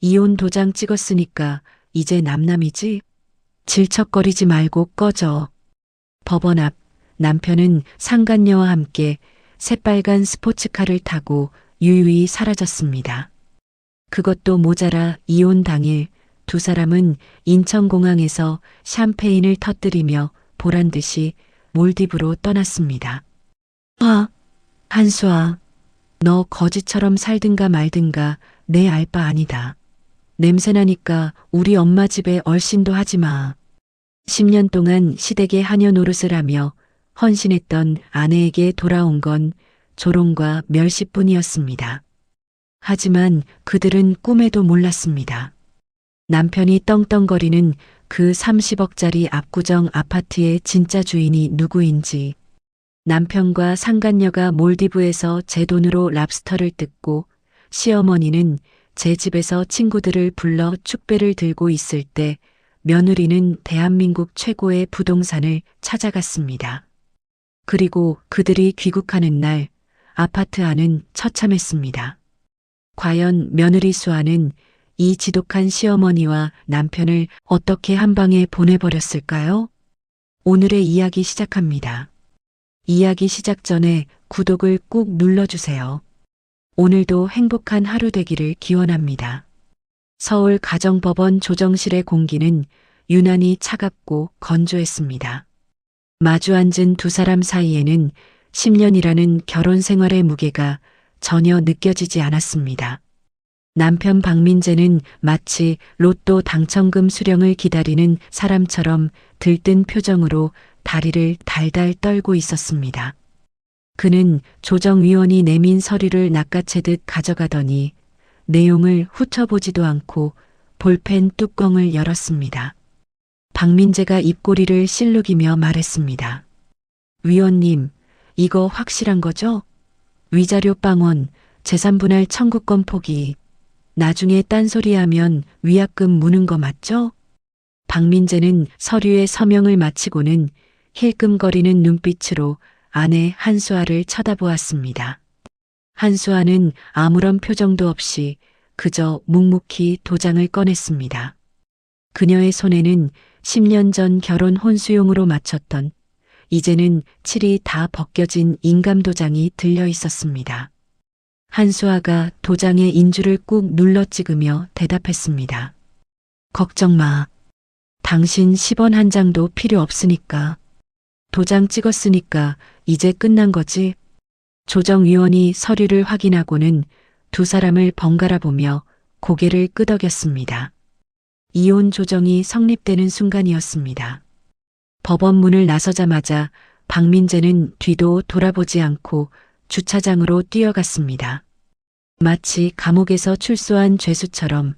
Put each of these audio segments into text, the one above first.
이혼 도장 찍었으니까 이제 남남이지? 질척거리지 말고 꺼져. 법원 앞 남편은 상간녀와 함께 새빨간 스포츠카를 타고 유유히 사라졌습니다. 그것도 모자라 이혼 당일 두 사람은 인천공항에서 샴페인을 터뜨리며 보란 듯이 몰디브로 떠났습니다. 한수아, 너 거지처럼 살든가 말든가 내 알 바 아니다. 냄새나니까 우리 엄마 집에 얼씬도 하지 마. 10년 동안 시댁의 하녀 노릇을 하며 헌신했던 아내에게 돌아온 건 조롱과 멸시뿐이었습니다. 하지만 그들은 꿈에도 몰랐습니다. 남편이 떵떵거리는 그 30억짜리 압구정 아파트의 진짜 주인이 누구인지, 남편과 상간녀가 몰디브에서 제 돈으로 랍스터를 뜯고 시어머니는 제 집에서 친구들을 불러 축배를 들고 있을 때 며느리는 대한민국 최고의 부동산을 찾아갔습니다. 그리고 그들이 귀국하는 날 아파트 안은 처참했습니다. 과연 며느리 수아는 이 지독한 시어머니와 남편을 어떻게 한 방에 보내버렸을까요? 오늘의 이야기 시작합니다. 이야기 시작 전에 구독을 꾹 눌러주세요. 오늘도 행복한 하루 되기를 기원합니다. 서울 가정법원 조정실의 공기는 유난히 차갑고 건조했습니다. 마주 앉은 두 사람 사이에는 10년이라는 결혼 생활의 무게가 전혀 느껴지지 않았습니다. 남편 박민재는 마치 로또 당첨금 수령을 기다리는 사람처럼 들뜬 표정으로 다리를 달달 떨고 있었습니다. 그는 조정위원이 내민 서류를 낚아채듯 가져가더니 내용을 훑어보지도 않고 볼펜 뚜껑을 열었습니다. 박민재가 입꼬리를 실룩이며 말했습니다. 위원님, 이거 확실한 거죠? 위자료 빵원, 재산분할 청구권 포기. 나중에 딴소리하면 위약금 무는 거 맞죠? 박민재는 서류에 서명을 마치고는 힐끔거리는 눈빛으로 아내 한수아를 쳐다보았습니다. 한수아는 아무런 표정도 없이 그저 묵묵히 도장을 꺼냈습니다. 그녀의 손에는 10년 전 결혼 혼수용으로 맞췄던 이제는 칠이 다 벗겨진 인감도장이 들려 있었습니다. 한수아가 도장의 인주를 꾹 눌러 찍으며 대답했습니다. 걱정 마. 당신 10원 한 장도 필요 없으니까. 도장 찍었으니까 이제 끝난 거지. 조정위원이 서류를 확인하고는 두 사람을 번갈아 보며 고개를 끄덕였습니다. 이혼 조정이 성립되는 순간이었습니다. 법원 문을 나서자마자 박민재는 뒤도 돌아보지 않고 주차장으로 뛰어갔습니다. 마치 감옥에서 출소한 죄수처럼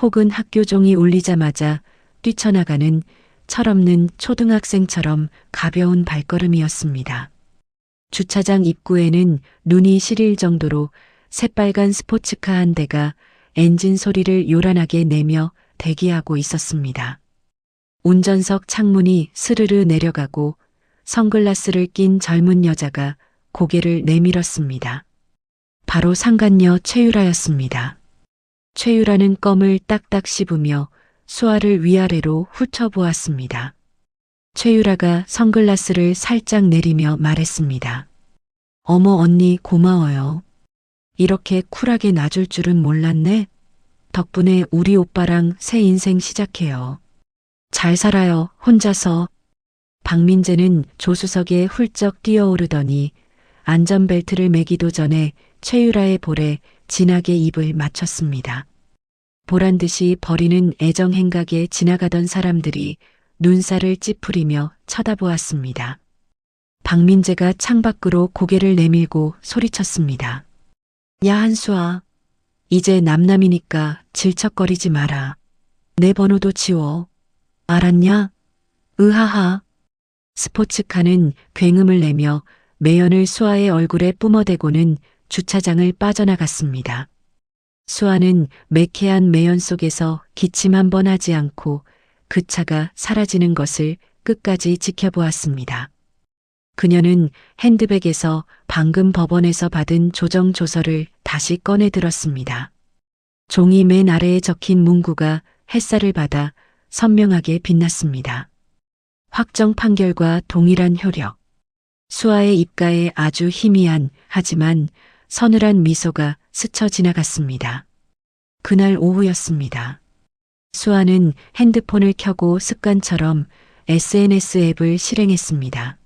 혹은 학교 종이 울리자마자 뛰쳐나가는 철없는 초등학생처럼 가벼운 발걸음이었습니다. 주차장 입구에는 눈이 시릴 정도로 새빨간 스포츠카 한 대가 엔진 소리를 요란하게 내며 대기하고 있었습니다. 운전석 창문이 스르르 내려가고 선글라스를 낀 젊은 여자가 고개를 내밀었습니다. 바로 상간녀 최유라였습니다. 최유라는 껌을 딱딱 씹으며 수아를 위아래로 훑어보았습니다. 최유라가 선글라스를 살짝 내리며 말했습니다. 어머 언니 고마워요. 이렇게 쿨하게 놔줄 줄은 몰랐네. 덕분에 우리 오빠랑 새 인생 시작해요. 잘 살아요, 혼자서. 박민재는 조수석에 훌쩍 뛰어오르더니 안전벨트를 매기도 전에 최유라의 볼에 진하게 입을 맞췄습니다. 보란 듯이 버리는 애정 행각에 지나가던 사람들이 눈살을 찌푸리며 쳐다보았습니다. 박민재가 창밖으로 고개를 내밀고 소리쳤습니다. 야 한수아, 이제 남남이니까 질척거리지 마라. 내 번호도 지워. 알았냐? 으하하. 스포츠카는 굉음을 내며 매연을 수아의 얼굴에 뿜어대고는 주차장을 빠져나갔습니다. 수아는 매캐한 매연 속에서 기침 한 번 하지 않고 그 차가 사라지는 것을 끝까지 지켜보았습니다. 그녀는 핸드백에서 방금 법원에서 받은 조정 조서를 다시 꺼내 들었습니다. 종이 맨 아래에 적힌 문구가 햇살을 받아 선명하게 빛났습니다. 확정 판결과 동일한 효력. 수아의 입가에 아주 희미한 하지만 서늘한 미소가 스쳐 지나갔습니다. 그날 오후였습니다. 수아는 핸드폰을 켜고 습관처럼 SNS 앱을 실행했습니다.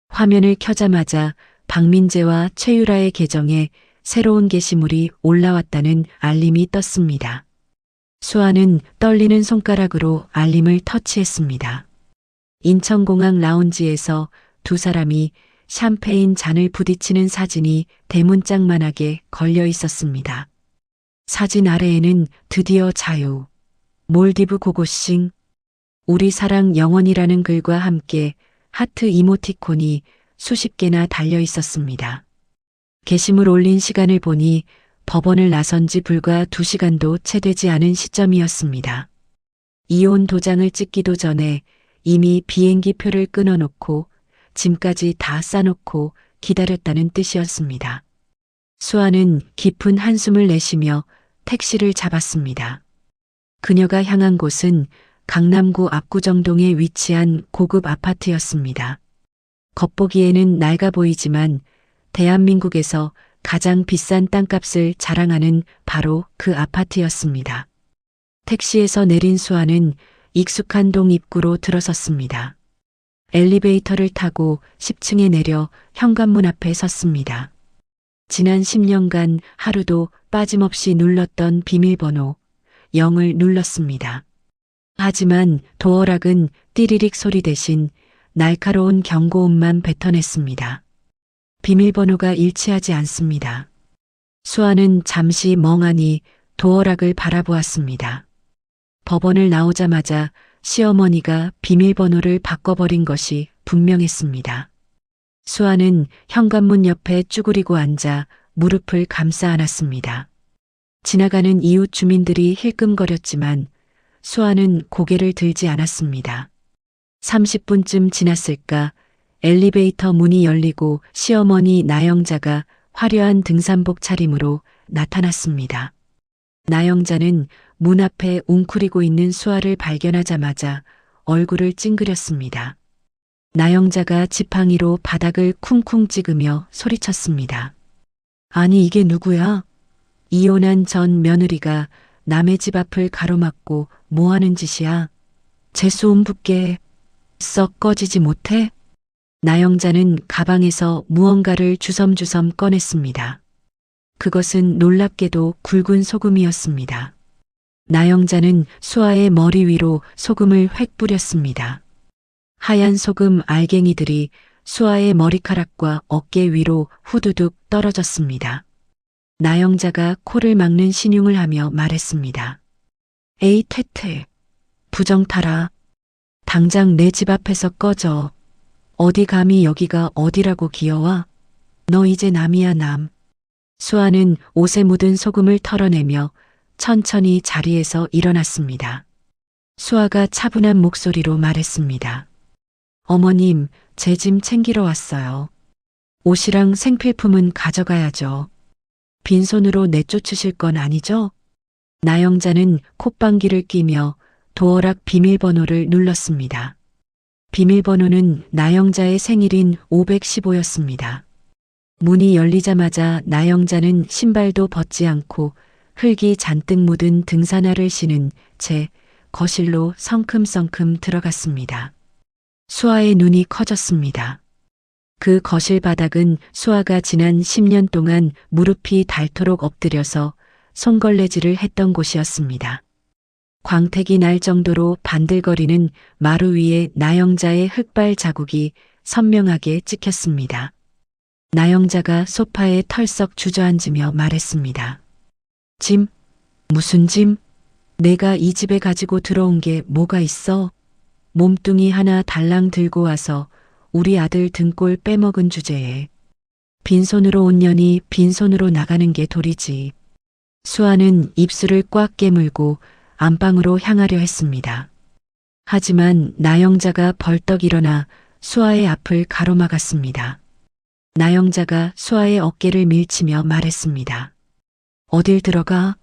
화면을 켜자마자 박민재와 최유라의 계정에 새로운 게시물이 올라왔다는 알림이 떴습니다. 수아는 떨리는 손가락으로 알림을 터치했습니다. 인천공항 라운지에서 두 사람이 샴페인 잔을 부딪히는 사진이 대문짝만하게 걸려 있었습니다. 사진 아래에는 드디어 자유, 몰디브 고고싱, 우리 사랑 영원이라는 글과 함께 하트 이모티콘이 수십 개나 달려 있었습니다. 게시물 올린 시간을 보니 법원을 나선 지 불과 2시간도 채 되지 않은 시점이었습니다. 이혼 도장을 찍기도 전에 이미 비행기 표를 끊어놓고 짐까지 다 싸놓고 기다렸다는 뜻이었습니다. 수아는 깊은 한숨을 내쉬며 택시를 잡았습니다. 그녀가 향한 곳은 강남구 압구정동에 위치한 고급 아파트였습니다. 겉보기에는 낡아 보이지만 대한민국에서 가장 비싼 땅값을 자랑하는 바로 그 아파트였습니다. 택시에서 내린 수아는 익숙한 동 입구로 들어섰습니다. 엘리베이터를 타고 10층에 내려 현관문 앞에 섰습니다. 지난 10년간 하루도 빠짐없이 눌렀던 비밀번호 0을 눌렀습니다. 하지만 도어락은 띠리릭 소리 대신 날카로운 경고음만 뱉어냈습니다. 비밀번호가 일치하지 않습니다. 수아는 잠시 멍하니 도어락을 바라보았습니다. 법원을 나오자마자 시어머니가 비밀번호를 바꿔버린 것이 분명했습니다. 수아는 현관문 옆에 쭈그리고 앉아 무릎을 감싸 안았습니다. 지나가는 이웃 주민들이 힐끔거렸지만 수아는 고개를 들지 않았습니다. 30분쯤 지났을까 엘리베이터 문이 열리고 시어머니 나영자가 화려한 등산복 차림으로 나타났습니다. 나영자는 문 앞에 웅크리고 있는 수아를 발견하자마자 얼굴을 찡그렸습니다. 나영자가 지팡이로 바닥을 쿵쿵 찍으며 소리쳤습니다. 아니 이게 누구야? 이혼한 전 며느리가 남의 집 앞을 가로막고 뭐하는 짓이야? 재수음 붙게 썩 꺼지지 못해? 나영자는 가방에서 무언가를 주섬주섬 꺼냈습니다. 그것은 놀랍게도 굵은 소금이었습니다. 나영자는 수아의 머리 위로 소금을 획 뿌렸습니다. 하얀 소금 알갱이들이 수아의 머리카락과 어깨 위로 후두둑 떨어졌습니다. 나영자가 코를 막는 신용을 하며 말했습니다. 에이 퇴퇴, 부정타라. 당장 내 집 앞에서 꺼져. 어디 감히 여기가 어디라고 기어와? 너 이제 남이야 남. 수아는 옷에 묻은 소금을 털어내며 천천히 자리에서 일어났습니다. 수아가 차분한 목소리로 말했습니다. 어머님, 제 짐 챙기러 왔어요. 옷이랑 생필품은 가져가야죠. 빈손으로 내쫓으실 건 아니죠? 나영자는 콧방귀를 끼며 도어락 비밀번호를 눌렀습니다. 비밀번호는 나영자의 생일인 515였습니다. 문이 열리자마자 나영자는 신발도 벗지 않고 흙이 잔뜩 묻은 등산화를 신은 채 거실로 성큼성큼 들어갔습니다. 수아의 눈이 커졌습니다. 그 거실 바닥은 수아가 지난 10년 동안 무릎이 닳도록 엎드려서 손걸레질을 했던 곳이었습니다. 광택이 날 정도로 반들거리는 마루 위에 나영자의 흑발 자국이 선명하게 찍혔습니다. 나영자가 소파에 털썩 주저앉으며 말했습니다. 짐? 무슨 짐? 내가 이 집에 가지고 들어온 게 뭐가 있어? 몸뚱이 하나 달랑 들고 와서 우리 아들 등골 빼먹은 주제에 빈손으로 온 년이 빈손으로 나가는 게 도리지. 수아는 입술을 꽉 깨물고 안방으로 향하려 했습니다. 하지만 나영자가 벌떡 일어나 수아의 앞을 가로막았습니다. 나영자가 수아의 어깨를 밀치며 말했습니다. 어딜 들어가?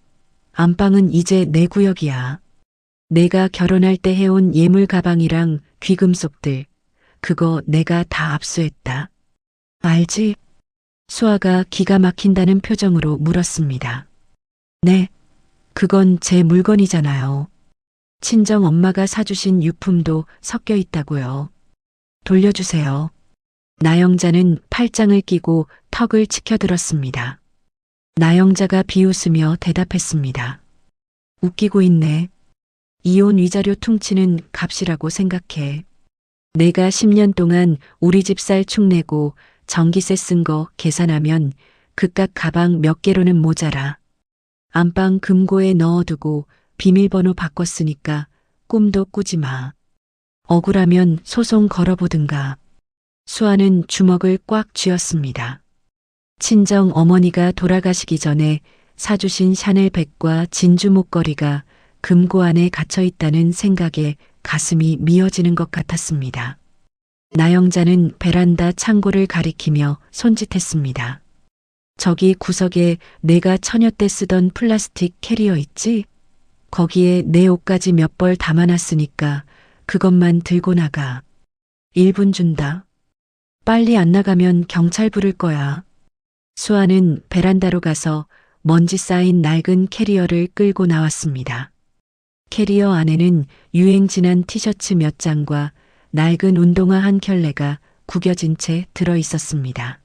안방은 이제 내 구역이야. 내가 결혼할 때 해온 예물 가방이랑 귀금속들, 그거 내가 다 압수했다. 알지? 수아가 기가 막힌다는 표정으로 물었습니다. 네, 그건 제 물건이잖아요. 친정 엄마가 사주신 유품도 섞여 있다고요. 돌려주세요. 나영자는 팔짱을 끼고 턱을 치켜들었습니다. 나영자가 비웃으며 대답했습니다. 웃기고 있네. 이혼 위자료 퉁치는 값이라고 생각해. 내가 10년 동안 우리 집 살 축내고 전기세 쓴 거 계산하면 그깟 가방 몇 개로는 모자라. 안방 금고에 넣어두고 비밀번호 바꿨으니까 꿈도 꾸지 마. 억울하면 소송 걸어보든가. 수아는 주먹을 꽉 쥐었습니다. 친정 어머니가 돌아가시기 전에 사주신 샤넬 백과 진주 목걸이가 금고 안에 갇혀 있다는 생각에 가슴이 미어지는 것 같았습니다. 나영자는 베란다 창고를 가리키며 손짓했습니다. 저기 구석에 내가 처녀 때 쓰던 플라스틱 캐리어 있지? 거기에 내 옷까지 몇 벌 담아놨으니까 그것만 들고 나가. 1분 준다. 빨리 안 나가면 경찰 부를 거야. 수아는 베란다로 가서 먼지 쌓인 낡은 캐리어를 끌고 나왔습니다. 캐리어 안에는 유행 지난 티셔츠 몇 장과 낡은 운동화 한 켤레가 구겨진 채 들어 있었습니다.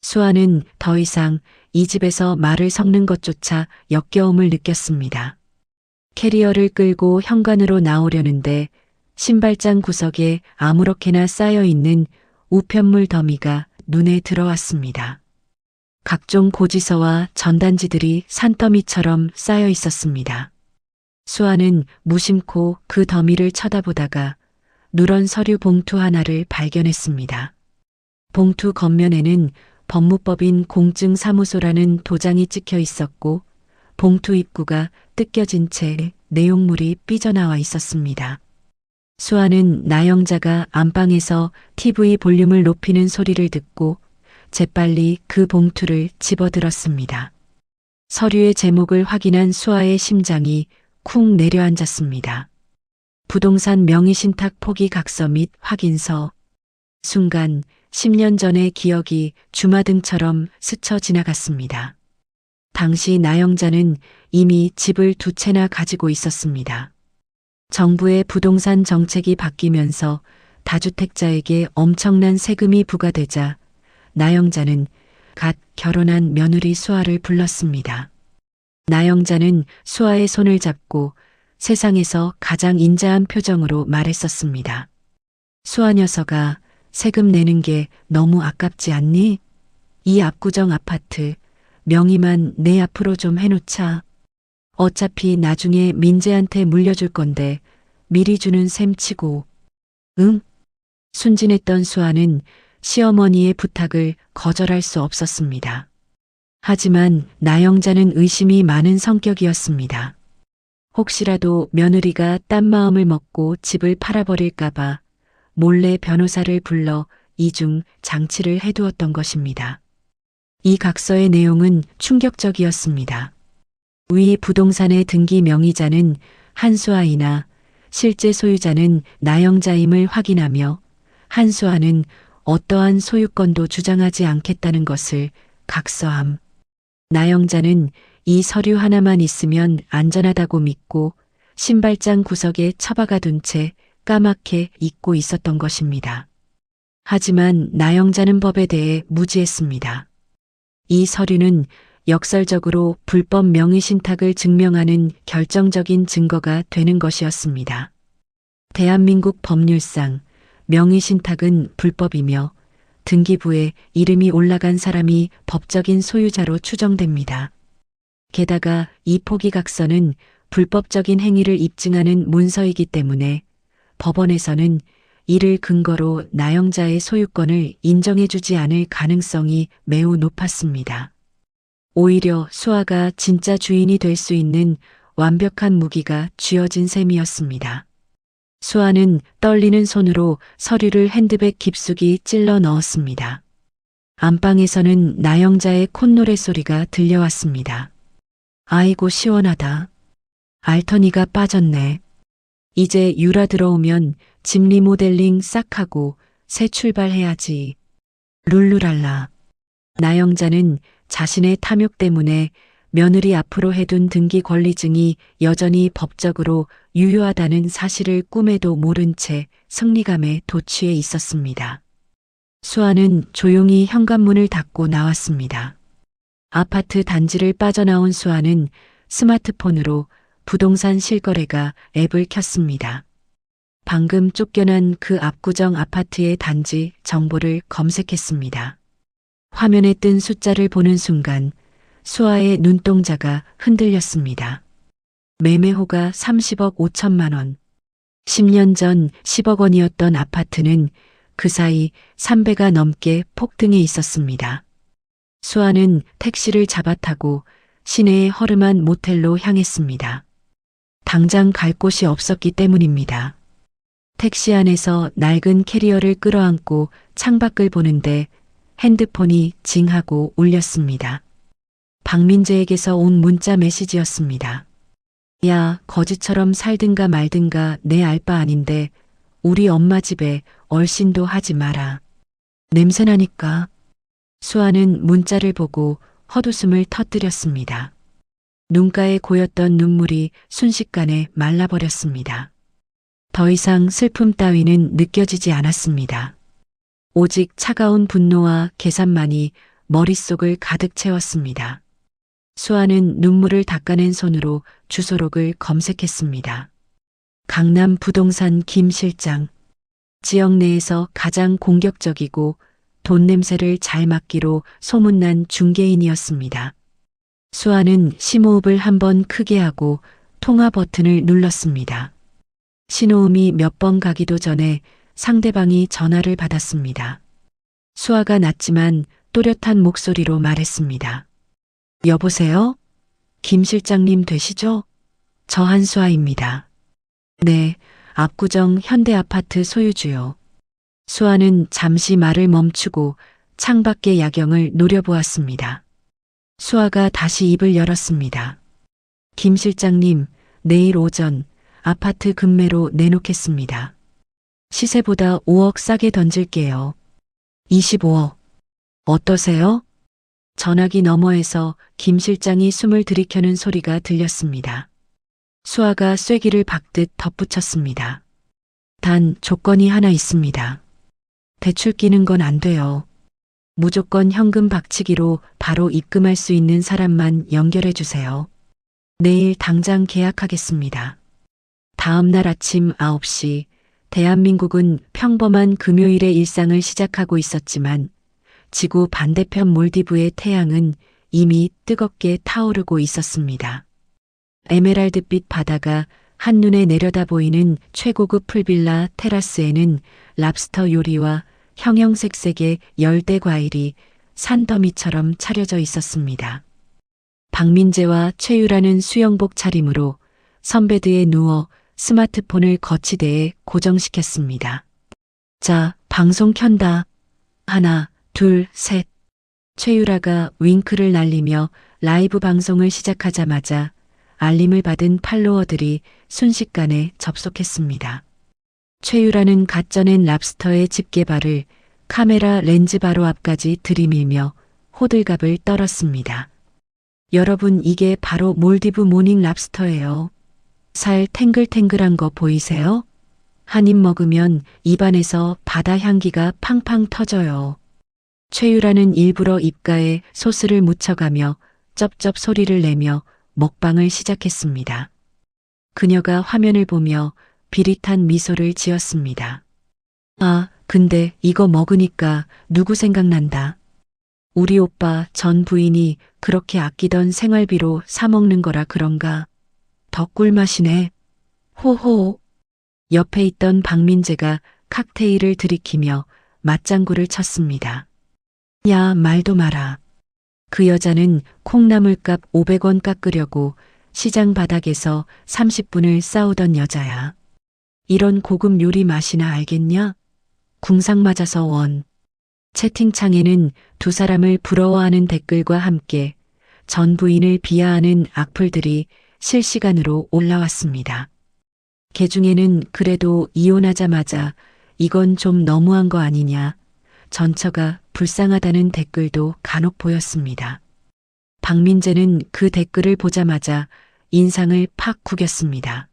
수아는 더 이상 이 집에서 말을 섞는 것조차 역겨움을 느꼈습니다. 캐리어를 끌고 현관으로 나오려는데 신발장 구석에 아무렇게나 쌓여 있는 우편물 더미가 눈에 들어왔습니다. 각종 고지서와 전단지들이 산더미처럼 쌓여 있었습니다. 수아는 무심코 그 더미를 쳐다보다가 누런 서류 봉투 하나를 발견했습니다. 봉투 겉면에는 법무법인 공증사무소라는 도장이 찍혀 있었고 봉투 입구가 뜯겨진 채 내용물이 삐져나와 있었습니다. 수아는 나영자가 안방에서 TV 볼륨을 높이는 소리를 듣고 재빨리 그 봉투를 집어들었습니다. 서류의 제목을 확인한 수아의 심장이 쿵 내려앉았습니다. 부동산 명의신탁 포기 각서 및 확인서. 순간 10년 전의 기억이 주마등처럼 스쳐 지나갔습니다. 당시 나영자는 이미 집을 2채나 가지고 있었습니다. 정부의 부동산 정책이 바뀌면서 다주택자에게 엄청난 세금이 부과되자 나영자는 갓 결혼한 며느리 수아를 불렀습니다. 나영자는 수아의 손을 잡고 세상에서 가장 인자한 표정으로 말했었습니다. 수아 녀석아, 세금 내는 게 너무 아깝지 않니? 이 압구정 아파트 명의만 내 앞으로 좀 해놓자. 어차피 나중에 민재한테 물려줄 건데 미리 주는 셈 치고. 응? 순진했던 수아는 시어머니의 부탁을 거절할 수 없었습니다. 하지만 나영자는 의심이 많은 성격이었습니다. 혹시라도 며느리가 딴 마음을 먹고 집을 팔아버릴까봐 몰래 변호사를 불러 이중 장치를 해두었던 것입니다. 이 각서의 내용은 충격적이었습니다. 위 부동산의 등기 명의자는 한수아이나 실제 소유자는 나영자임을 확인하며 한수아는 어떠한 소유권도 주장하지 않겠다는 것을 각서함. 나영자는 이 서류 하나만 있으면 안전하다고 믿고 신발장 구석에 처박아 둔 채 까맣게 잊고 있었던 것입니다. 하지만 나영자는 법에 대해 무지했습니다. 이 서류는 역설적으로 불법 명의신탁을 증명하는 결정적인 증거가 되는 것이었습니다. 대한민국 법률상 명의신탁은 불법이며 등기부에 이름이 올라간 사람이 법적인 소유자로 추정됩니다. 게다가 이 포기각서는 불법적인 행위를 입증하는 문서이기 때문에 법원에서는 이를 근거로 나영자의 소유권을 인정해주지 않을 가능성이 매우 높았습니다. 오히려 수아가 진짜 주인이 될 수 있는 완벽한 무기가 쥐어진 셈이었습니다. 수아는 떨리는 손으로 서류를 핸드백 깊숙이 찔러 넣었습니다. 안방에서는 나영자의 콧노래 소리가 들려왔습니다. 아이고 시원하다. 알터니가 빠졌네. 이제 유라 들어오면 집 리모델링 싹 하고 새 출발해야지. 룰루랄라. 나영자는 자신의 탐욕 때문에 며느리 앞으로 해둔 등기 권리증이 여전히 법적으로 유효하다는 사실을 꿈에도 모른 채 승리감에 도취해 있었습니다. 수아는 조용히 현관문을 닫고 나왔습니다. 아파트 단지를 빠져나온 수아는 스마트폰으로 부동산 실거래가 앱을 켰습니다. 방금 쫓겨난 그 압구정 아파트의 단지 정보를 검색했습니다. 화면에 뜬 숫자를 보는 순간 수아의 눈동자가 흔들렸습니다. 매매호가 30억 5천만 원. 10년 전 10억 원이었던 아파트는 그 사이 3배가 넘게 폭등해 있었습니다. 수아는 택시를 잡아타고 시내의 허름한 모텔로 향했습니다. 당장 갈 곳이 없었기 때문입니다. 택시 안에서 낡은 캐리어를 끌어안고 창밖을 보는데 핸드폰이 징하고 울렸습니다. 박민재에게서 온 문자 메시지였습니다. 야, 거지처럼 살든가 말든가 내 알 바 아닌데 우리 엄마 집에 얼씬도 하지 마라. 냄새나니까. 수아는 문자를 보고 헛웃음을 터뜨렸습니다. 눈가에 고였던 눈물이 순식간에 말라버렸습니다. 더 이상 슬픔 따위는 느껴지지 않았습니다. 오직 차가운 분노와 계산만이 머릿속을 가득 채웠습니다. 수아는 눈물을 닦아낸 손으로 주소록을 검색했습니다. 강남 부동산 김 실장. 지역 내에서 가장 공격적이고 돈 냄새를 잘 맡기로 소문난 중개인이었습니다. 수아는 심호흡을 한번 크게 하고 통화 버튼을 눌렀습니다. 신호음이 몇 번 가기도 전에 상대방이 전화를 받았습니다. 수아가 낮지만 또렷한 목소리로 말했습니다. 여보세요? 김 실장님 되시죠? 저 한수아입니다. 네, 압구정 현대아파트 소유주요. 수아는 잠시 말을 멈추고 창밖의 야경을 노려보았습니다. 수아가 다시 입을 열었습니다. 김 실장님, 내일 오전 아파트 급매로 내놓겠습니다. 시세보다 5억 싸게 던질게요. 25억. 어떠세요? 전화기 너머에서 김 실장이 숨을 들이켜는 소리가 들렸습니다. 수아가 쐐기를 박듯 덧붙였습니다. 단 조건이 하나 있습니다. 대출 끼는 건 안 돼요. 무조건 현금 박치기로 바로 입금할 수 있는 사람만 연결해 주세요. 내일 당장 계약하겠습니다. 다음 날 아침 9시, 대한민국은 평범한 금요일의 일상을 시작하고 있었지만 지구 반대편 몰디브의 태양은 이미 뜨겁게 타오르고 있었습니다. 에메랄드빛 바다가 한눈에 내려다 보이는 최고급 풀빌라 테라스에는 랍스터 요리와 형형색색의 열대 과일이 산더미처럼 차려져 있었습니다. 박민재와 최유라는 수영복 차림으로 선베드에 누워 스마트폰을 거치대에 고정시켰습니다. 자, 방송 켠다. 하나, 둘, 셋. 최유라가 윙크를 날리며 라이브 방송을 시작하자마자 알림을 받은 팔로워들이 순식간에 접속했습니다. 최유라는 갓 쪄낸 랍스터의 집게발을 카메라 렌즈 바로 앞까지 들이밀며 호들갑을 떨었습니다. 여러분, 이게 바로 몰디브 모닝 랍스터예요. 살 탱글탱글한 거 보이세요? 한 입 먹으면 입안에서 바다 향기가 팡팡 터져요. 최유라는 일부러 입가에 소스를 묻혀가며 쩝쩝 소리를 내며 먹방을 시작했습니다. 그녀가 화면을 보며 비릿한 미소를 지었습니다. 아, 근데 이거 먹으니까 누구 생각난다. 우리 오빠 전 부인이 그렇게 아끼던 생활비로 사 먹는 거라 그런가. 더 꿀맛이네. 호호. 옆에 있던 박민재가 칵테일을 들이키며 맞장구를 쳤습니다. 야, 말도 마라. 그 여자는 콩나물값 500원 깎으려고 시장 바닥에서 30분을 싸우던 여자야. 이런 고급 요리 맛이나 알겠냐? 궁상 맞아서 원. 채팅창에는 두 사람을 부러워하는 댓글과 함께 전 부인을 비하하는 악플들이 실시간으로 올라왔습니다. 개 중에는 그래도 이혼하자마자 이건 좀 너무한 거 아니냐, 전처가 불쌍하다는 댓글도 간혹 보였습니다. 박민재는 그 댓글을 보자마자 인상을 팍 구겼습니다.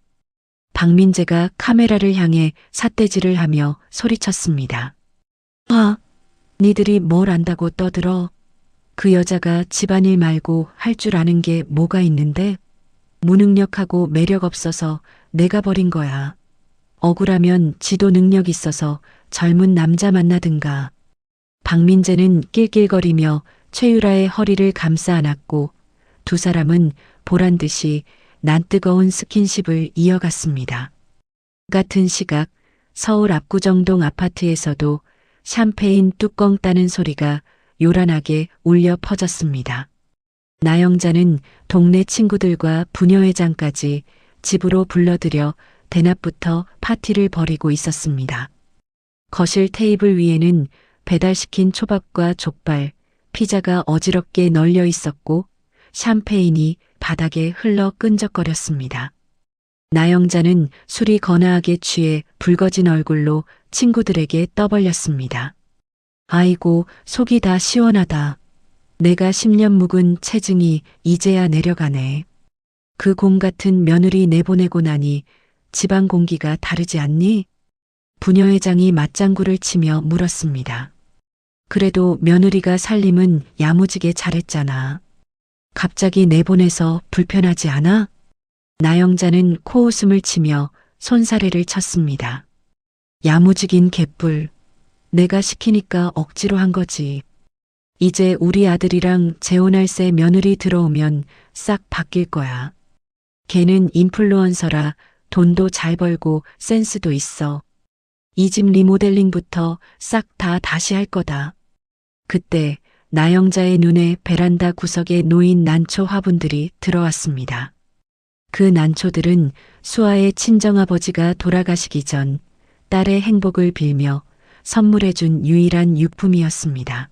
박민재가 카메라를 향해 삿대질을 하며 소리쳤습니다. 아, 니들이 뭘 안다고 떠들어? 그 여자가 집안일 말고 할 줄 아는 게 뭐가 있는데? 무능력하고 매력 없어서 내가 버린 거야. 억울하면 지도 능력 있어서 젊은 남자 만나든가. 박민재는 낄낄거리며 최유라의 허리를 감싸 안았고 두 사람은 보란 듯이 난뜨거운 스킨십을 이어갔습니다. 같은 시각 서울 압구정동 아파트에서도 샴페인 뚜껑 따는 소리가 요란하게 울려 퍼졌습니다. 나영자는 동네 친구들과 부녀회장까지 집으로 불러들여 대낮부터 파티를 벌이고 있었습니다. 거실 테이블 위에는 배달시킨 초밥과 족발, 피자가 어지럽게 널려 있었고 샴페인이 바닥에 흘러 끈적거렸습니다. 나영자는 술이 거나하게 취해 붉어진 얼굴로 친구들에게 떠벌렸습니다. 아이고, 속이 다 시원하다. 내가 10년 묵은 체증이 이제야 내려가네. 그 곰 같은 며느리 내보내고 나니 집안 공기가 다르지 않니? 부녀회장이 맞장구를 치며 물었습니다. 그래도 며느리가 살림은 야무지게 잘했잖아. 갑자기 내보내서 불편하지 않아? 나영자는 코웃음을 치며 손사래를 쳤습니다. 야무지긴 개뿔. 내가 시키니까 억지로 한 거지. 이제 우리 아들이랑 재혼할 새 며느리 들어오면 싹 바뀔 거야. 걔는 인플루언서라 돈도 잘 벌고 센스도 있어. 이 집 리모델링부터 싹 다 다시 할 거다. 그때 나영자의 눈에 베란다 구석에 놓인 난초 화분들이 들어왔습니다. 그 난초들은 수아의 친정아버지가 돌아가시기 전 딸의 행복을 빌며 선물해준 유일한 유품이었습니다.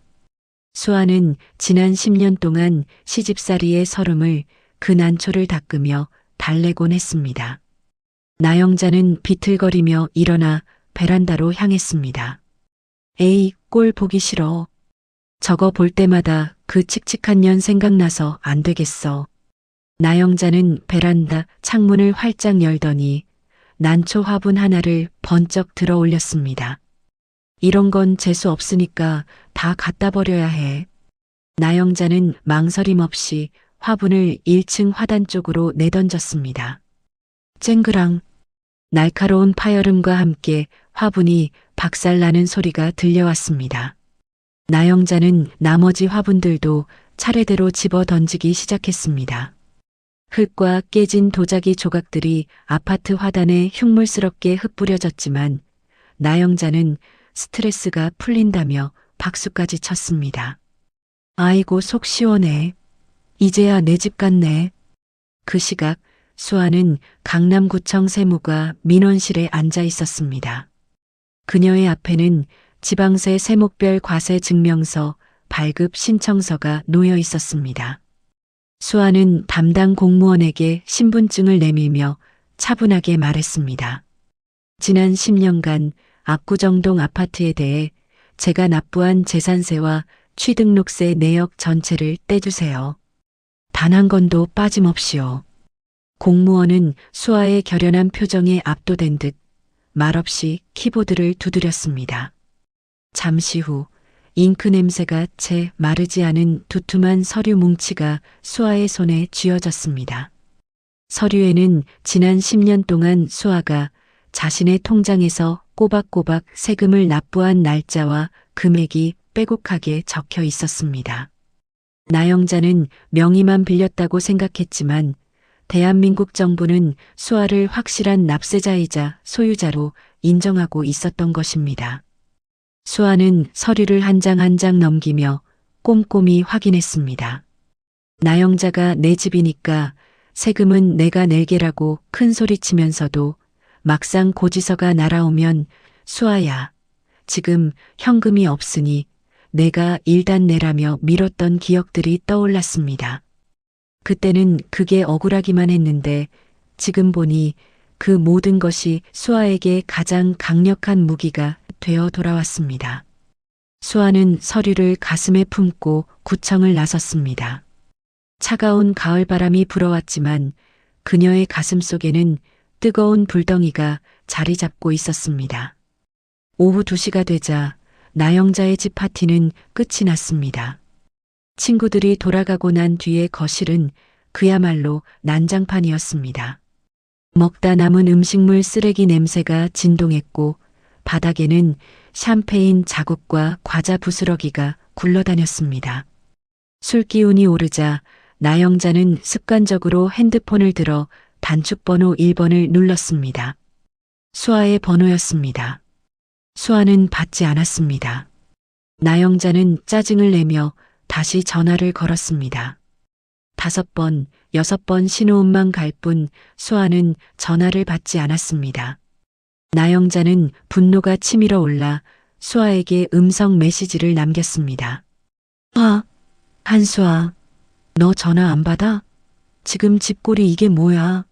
수아는 지난 10년 동안 시집살이의 서름을 그 난초를 닦으며 달래곤 했습니다. 나영자는 비틀거리며 일어나 베란다로 향했습니다. 에이, 꼴 보기 싫어. 저거 볼 때마다 그 칙칙한 년 생각나서 안 되겠어. 나영자는 베란다 창문을 활짝 열더니 난초 화분 하나를 번쩍 들어 올렸습니다. 이런 건 재수 없으니까 다 갖다 버려야 해. 나영자는 망설임 없이 화분을 1층 화단 쪽으로 내던졌습니다. 쨍그랑 날카로운 파열음과 함께 화분이 박살나는 소리가 들려왔습니다. 나영자는 나머지 화분들도 차례대로 집어 던지기 시작했습니다. 흙과 깨진 도자기 조각들이 아파트 화단에 흉물스럽게 흩뿌려졌지만 나영자는 스트레스가 풀린다며 박수까지 쳤습니다. 아이고, 속 시원해. 이제야 내 집 같네. 그 시각 수아는 강남구청 세무과 민원실에 앉아 있었습니다. 그녀의 앞에는 지방세 세목별 과세 증명서, 발급 신청서가 놓여 있었습니다. 수아는 담당 공무원에게 신분증을 내밀며 차분하게 말했습니다. 지난 10년간 압구정동 아파트에 대해 제가 납부한 재산세와 취등록세 내역 전체를 떼주세요. 단 한 건도 빠짐없이요. 공무원은 수아의 결연한 표정에 압도된 듯 말없이 키보드를 두드렸습니다. 잠시 후 잉크 냄새가 채 마르지 않은 두툼한 서류 뭉치가 수아의 손에 쥐어졌습니다. 서류에는 지난 10년 동안 수아가 자신의 통장에서 꼬박꼬박 세금을 납부한 날짜와 금액이 빼곡하게 적혀 있었습니다. 나영자는 명의만 빌렸다고 생각했지만 대한민국 정부는 수아를 확실한 납세자이자 소유자로 인정하고 있었던 것입니다. 수아는 서류를 한 장 한 장 넘기며 꼼꼼히 확인했습니다. 나영자가 내 집이니까 세금은 내가 낼게라고 큰 소리치면서도 막상 고지서가 날아오면 수아야, 지금 현금이 없으니 내가 일단 내라며 밀었던 기억들이 떠올랐습니다. 그때는 그게 억울하기만 했는데 지금 보니 그 모든 것이 수아에게 가장 강력한 무기가 되어 돌아왔습니다. 수아는 서류를 가슴에 품고 구청을 나섰습니다. 차가운 가을바람이 불어왔지만 그녀의 가슴 속에는 뜨거운 불덩이가 자리 잡고 있었습니다. 오후 2시가 되자 나영자의 집 파티는 끝이 났습니다. 친구들이 돌아가고 난 뒤의 거실은 그야말로 난장판이었습니다. 먹다 남은 음식물 쓰레기 냄새가 진동했고 바닥에는 샴페인 자국과 과자 부스러기가 굴러다녔습니다. 술 기운이 오르자 나영자는 습관적으로 핸드폰을 들어 단축번호 1번을 눌렀습니다. 수아의 번호였습니다. 수아는 받지 않았습니다. 나영자는 짜증을 내며 다시 전화를 걸었습니다. 5번, 6번 신호음만 갈 뿐 수아는 전화를 받지 않았습니다. 나영자는 분노가 치밀어 올라 수아에게 음성 메시지를 남겼습니다. 한수아, 너 전화 안 받아? 지금 집골이 이게 뭐야?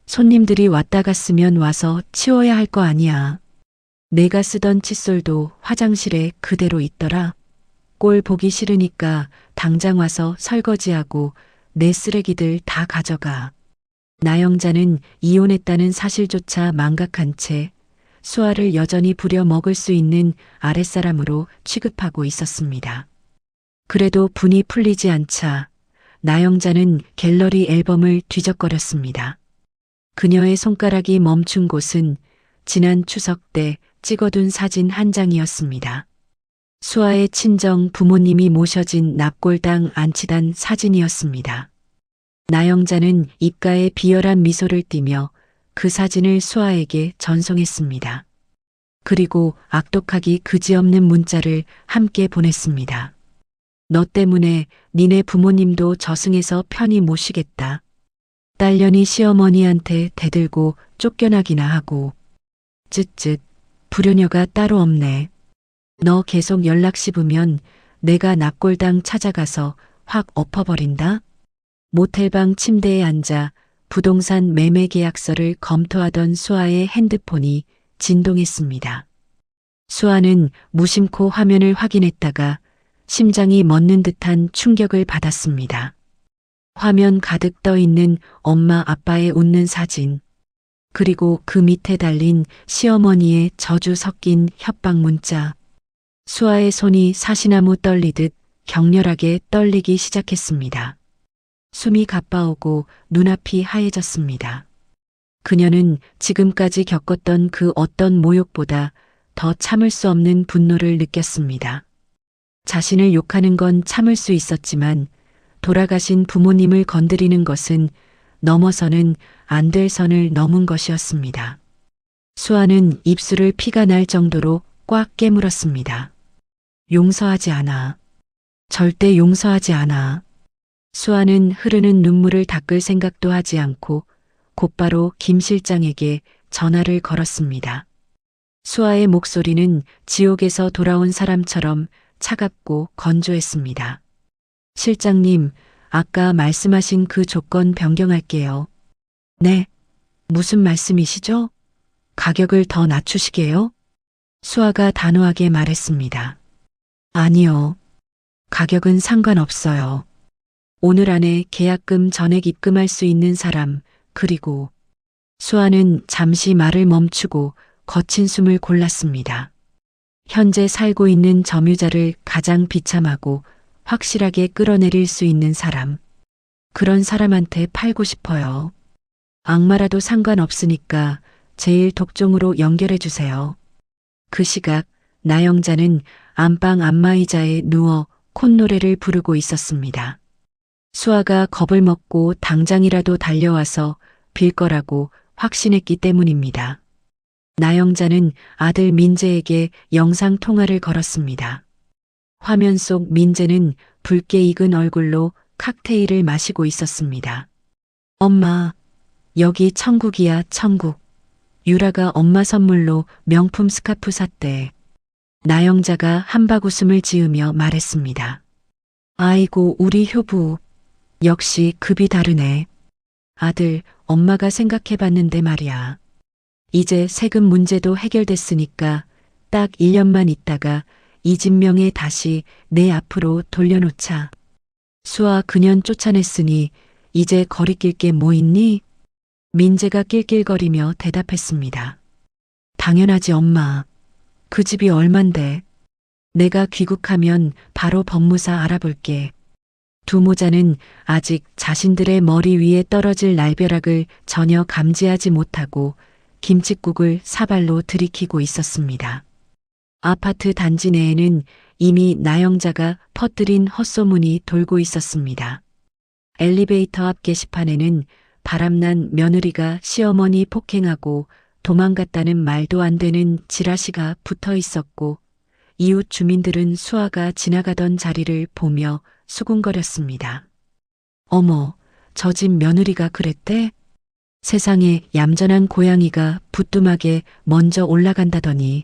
손님들이 왔다 갔으면 와서 치워야 할 거 아니야. 내가 쓰던 칫솔도 화장실에 그대로 있더라. 꼴 보기 싫으니까 당장 와서 설거지하고 내 쓰레기들 다 가져가. 나영자는 이혼했다는 사실조차 망각한 채 수아를 여전히 부려먹을 수 있는 아랫사람으로 취급하고 있었습니다. 그래도 분이 풀리지 않자 나영자는 갤러리 앨범을 뒤적거렸습니다. 그녀의 손가락이 멈춘 곳은 지난 추석 때 찍어둔 사진 한 장이었습니다. 수아의 친정 부모님이 모셔진 납골당 안치단 사진이었습니다. 나영자는 입가에 비열한 미소를 띠며 그 사진을 수아에게 전송했습니다. 그리고 악독하기 그지없는 문자를 함께 보냈습니다. 너 때문에 니네 부모님도 저승에서 편히 못 쉬겠다. 딸년이 시어머니한테 대들고 쫓겨나기나 하고. 쯧쯧, 불효녀가 따로 없네. 너 계속 연락 씹으면 내가 납골당 찾아가서 확 엎어버린다. 모텔방 침대에 앉아 부동산 매매 계약서를 검토하던 수아의 핸드폰이 진동했습니다. 수아는 무심코 화면을 확인했다가 심장이 멎는 듯한 충격을 받았습니다. 화면 가득 떠 있는 엄마 아빠의 웃는 사진, 그리고 그 밑에 달린 시어머니의 저주 섞인 협박 문자. 수아의 손이 사시나무 떨리듯 격렬하게 떨리기 시작했습니다. 숨이 가빠오고 눈앞이 하얘졌습니다. 그녀는 지금까지 겪었던 그 어떤 모욕보다 더 참을 수 없는 분노를 느꼈습니다. 자신을 욕하는 건 참을 수 있었지만 돌아가신 부모님을 건드리는 것은 넘어서는 안 될 선을 넘은 것이었습니다. 수아는 입술을 피가 날 정도로 꽉 깨물었습니다. 용서하지 않아. 절대 용서하지 않아. 수아는 흐르는 눈물을 닦을 생각도 하지 않고 곧바로 김 실장에게 전화를 걸었습니다. 수아의 목소리는 지옥에서 돌아온 사람처럼 차갑고 건조했습니다. 실장님, 아까 말씀하신 그 조건 변경할게요. 네, 무슨 말씀이시죠? 가격을 더 낮추시게요? 수아가 단호하게 말했습니다. 아니요. 가격은 상관없어요. 오늘 안에 계약금 전액 입금할 수 있는 사람, 그리고 수아는 잠시 말을 멈추고 거친 숨을 골랐습니다. 현재 살고 있는 점유자를 가장 비참하고 확실하게 끌어내릴 수 있는 사람. 그런 사람한테 팔고 싶어요. 악마라도 상관없으니까 제일 독종으로 연결해 주세요. 그 시각 나영자는 안방 안마의자에 누워 콧노래를 부르고 있었습니다. 수아가 겁을 먹고 당장이라도 달려와서 빌 거라고 확신했기 때문입니다. 나영자는 아들 민재에게 영상 통화를 걸었습니다. 화면 속 민재는 붉게 익은 얼굴로 칵테일을 마시고 있었습니다. 엄마, 여기 천국이야, 천국. 유라가 엄마 선물로 명품 스카프 샀대. 나영자가 한박 웃음을 지으며 말했습니다. 아이고, 우리 효부. 역시 급이 다르네. 아들, 엄마가 생각해봤는데 말이야. 이제 세금 문제도 해결됐으니까 딱 1년만 있다가 이 집 명에 다시 내 앞으로 돌려놓자. 수아 그년 쫓아냈으니 이제 거리낄 게 뭐 있니? 민재가 낄낄거리며 대답했습니다. 당연하지 엄마. 그 집이 얼만데. 내가 귀국하면 바로 법무사 알아볼게. 두 모자는 아직 자신들의 머리 위에 떨어질 날벼락을 전혀 감지하지 못하고 김칫국을 사발로 들이키고 있었습니다. 아파트 단지 내에는 이미 나영자가 퍼뜨린 헛소문이 돌고 있었습니다. 엘리베이터 앞 게시판에는 바람난 며느리가 시어머니 폭행하고 도망갔다는 말도 안 되는 지라시가 붙어 있었고 이웃 주민들은 수아가 지나가던 자리를 보며 수군거렸습니다. 어머, 저 집 며느리가 그랬대? 세상에 얌전한 고양이가 부뚜막에 먼저 올라간다더니.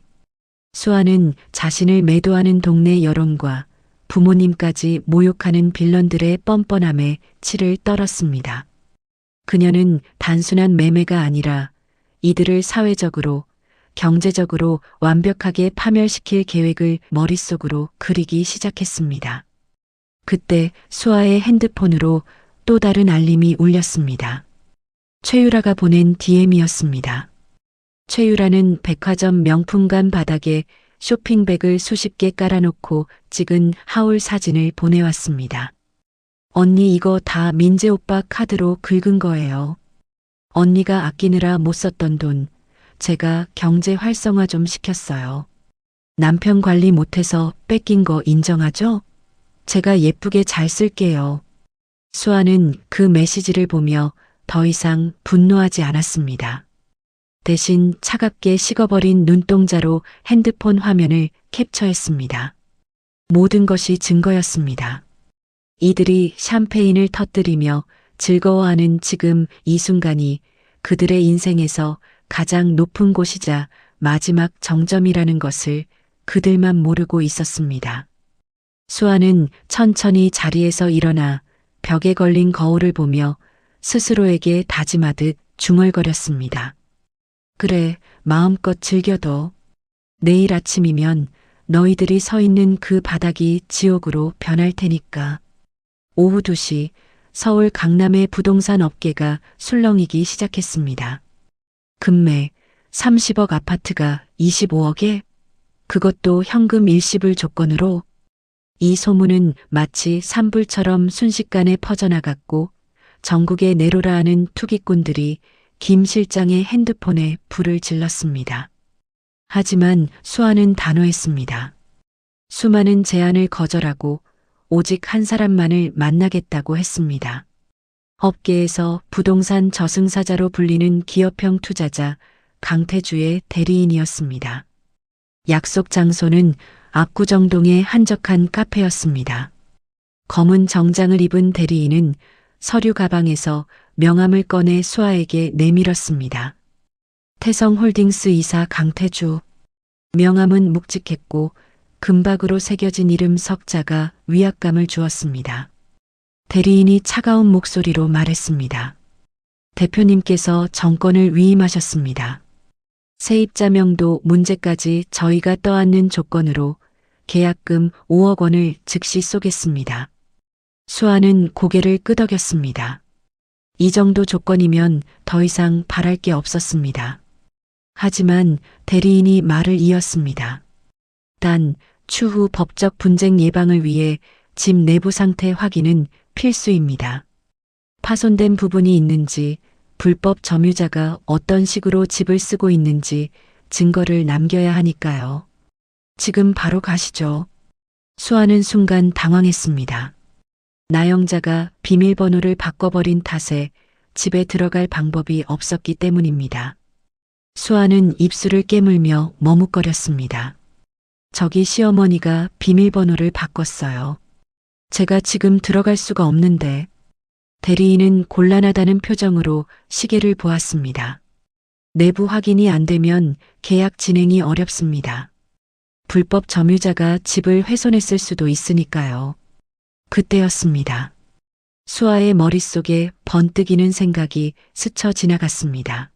수아는 자신을 매도하는 동네 여론과 부모님까지 모욕하는 빌런들의 뻔뻔함에 치를 떨었습니다. 그녀는 단순한 매매가 아니라 이들을 사회적으로, 경제적으로 완벽하게 파멸시킬 계획을 머릿속으로 그리기 시작했습니다. 그때 수아의 핸드폰으로 또 다른 알림이 울렸습니다. 최유라가 보낸 DM이었습니다. 최유라는 백화점 명품관 바닥에 쇼핑백을 수십 개 깔아놓고 찍은 하울 사진을 보내왔습니다. 언니 이거 다 민재 오빠 카드로 긁은 거예요. 언니가 아끼느라 못 썼던 돈, 제가 경제 활성화 좀 시켰어요. 남편 관리 못해서 뺏긴 거 인정하죠? 제가 예쁘게 잘 쓸게요. 수아는 그 메시지를 보며 더 이상 분노하지 않았습니다. 대신 차갑게 식어버린 눈동자로 핸드폰 화면을 캡처했습니다. 모든 것이 증거였습니다. 이들이 샴페인을 터뜨리며 즐거워하는 지금 이 순간이 그들의 인생에서 가장 높은 곳이자 마지막 정점이라는 것을 그들만 모르고 있었습니다. 수아는 천천히 자리에서 일어나 벽에 걸린 거울을 보며 스스로에게 다짐하듯 중얼거렸습니다. 그래, 마음껏 즐겨둬. 내일 아침이면 너희들이 서 있는 그 바닥이 지옥으로 변할 테니까. 오후 2시 서울 강남의 부동산 업계가 술렁이기 시작했습니다. 금매 30억 아파트가 25억에? 그것도 현금 일시불 조건으로? 이 소문은 마치 산불처럼 순식간에 퍼져나갔고 전국에 내로라 하는 투기꾼들이 김 실장의 핸드폰에 불을 질렀습니다. 하지만 수아는 단호했습니다. 수많은 제안을 거절하고 오직 한 사람만을 만나겠다고 했습니다. 업계에서 부동산 저승사자로 불리는 기업형 투자자 강태주의 대리인이었습니다. 약속 장소는 압구정동의 한적한 카페였습니다. 검은 정장을 입은 대리인은 서류 가방에서 명함을 꺼내 수아에게 내밀었습니다. 태성홀딩스 이사 강태주. 명함은 묵직했고 금박으로 새겨진 이름 석자가 위압감을 주었습니다. 대리인이 차가운 목소리로 말했습니다. 대표님께서 정권을 위임하셨습니다. 세입자명도 문제까지 저희가 떠안는 조건으로 계약금 5억 원을 즉시 쏘겠습니다. 수아는 고개를 끄덕였습니다. 이 정도 조건이면 더 이상 바랄 게 없었습니다. 하지만 대리인이 말을 이었습니다. 단, 추후 법적 분쟁 예방을 위해 집 내부 상태 확인은 필수입니다. 파손된 부분이 있는지, 불법 점유자가 어떤 식으로 집을 쓰고 있는지 증거를 남겨야 하니까요. 지금 바로 가시죠. 수아는 순간 당황했습니다. 나영자가 비밀번호를 바꿔버린 탓에 집에 들어갈 방법이 없었기 때문입니다. 수아는 입술을 깨물며 머뭇거렸습니다. 저기 시어머니가 비밀번호를 바꿨어요. 제가 지금 들어갈 수가 없는데. 대리인은 곤란하다는 표정으로 시계를 보았습니다. 내부 확인이 안 되면 계약 진행이 어렵습니다. 불법 점유자가 집을 훼손했을 수도 있으니까요. 그때였습니다. 수아의 머릿속에 번뜩이는 생각이 스쳐 지나갔습니다.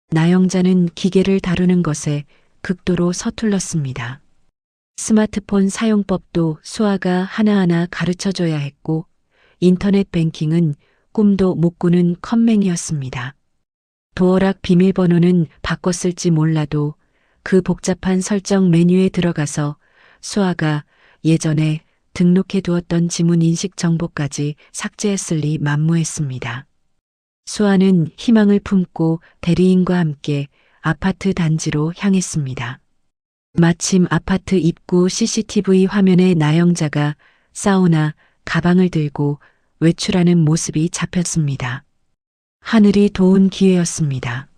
나영자는 기계를 다루는 것에 극도로 서툴렀습니다. 스마트폰 사용법도 수아가 하나하나 가르쳐줘야 했고, 인터넷 뱅킹은 꿈도 못 꾸는 컴맹이었습니다. 도어락 비밀번호는 바꿨을지 몰라도 그 복잡한 설정 메뉴에 들어가서 수아가 예전에 등록해 두었던 지문 인식 정보까지 삭제했을 리 만무했습니다. 수아는 희망을 품고 대리인과 함께 아파트 단지로 향했습니다. 마침 아파트 입구 CCTV 화면에 나영자가 사우나 가방을 들고 외출하는 모습이 잡혔습니다. 하늘이 도운 기회였습니다.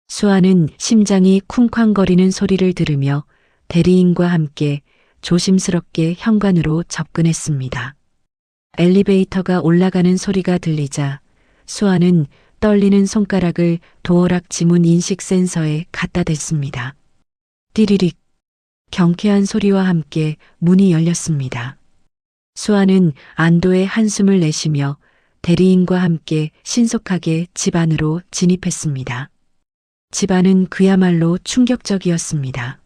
수아는 심장이 쿵쾅거리는 소리를 들으며 대리인과 함께 조심스럽게 현관으로 접근했습니다. 엘리베이터가 올라가는 소리가 들리자 수아는 떨리는 손가락을 도어락 지문 인식 센서에 갖다 댔습니다. 띠리릭. 경쾌한 소리와 함께 문이 열렸습니다. 수아는 안도의 한숨을 내쉬며 대리인과 함께 신속하게 집 안으로 진입했습니다. 집 안은 그야말로 충격적이었습니다.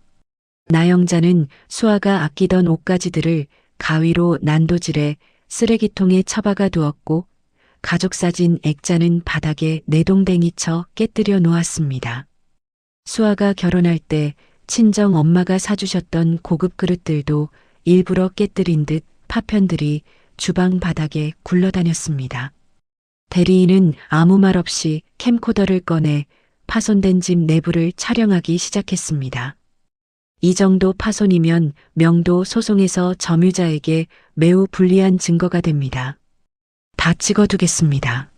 나영자는 수아가 아끼던 옷가지들을 가위로 난도질해 쓰레기통에 처박아 두었고, 가족사진 액자는 바닥에 내동댕이쳐 깨뜨려 놓았습니다. 수아가 결혼할 때 친정 엄마가 사주셨던 고급 그릇들도 일부러 깨뜨린 듯 파편들이 주방 바닥에 굴러다녔습니다. 대리인은 아무 말 없이 캠코더를 꺼내 파손된 집 내부를 촬영하기 시작했습니다. 이 정도 파손이면 명도 소송에서 점유자에게 매우 불리한 증거가 됩니다. 다 찍어두겠습니다.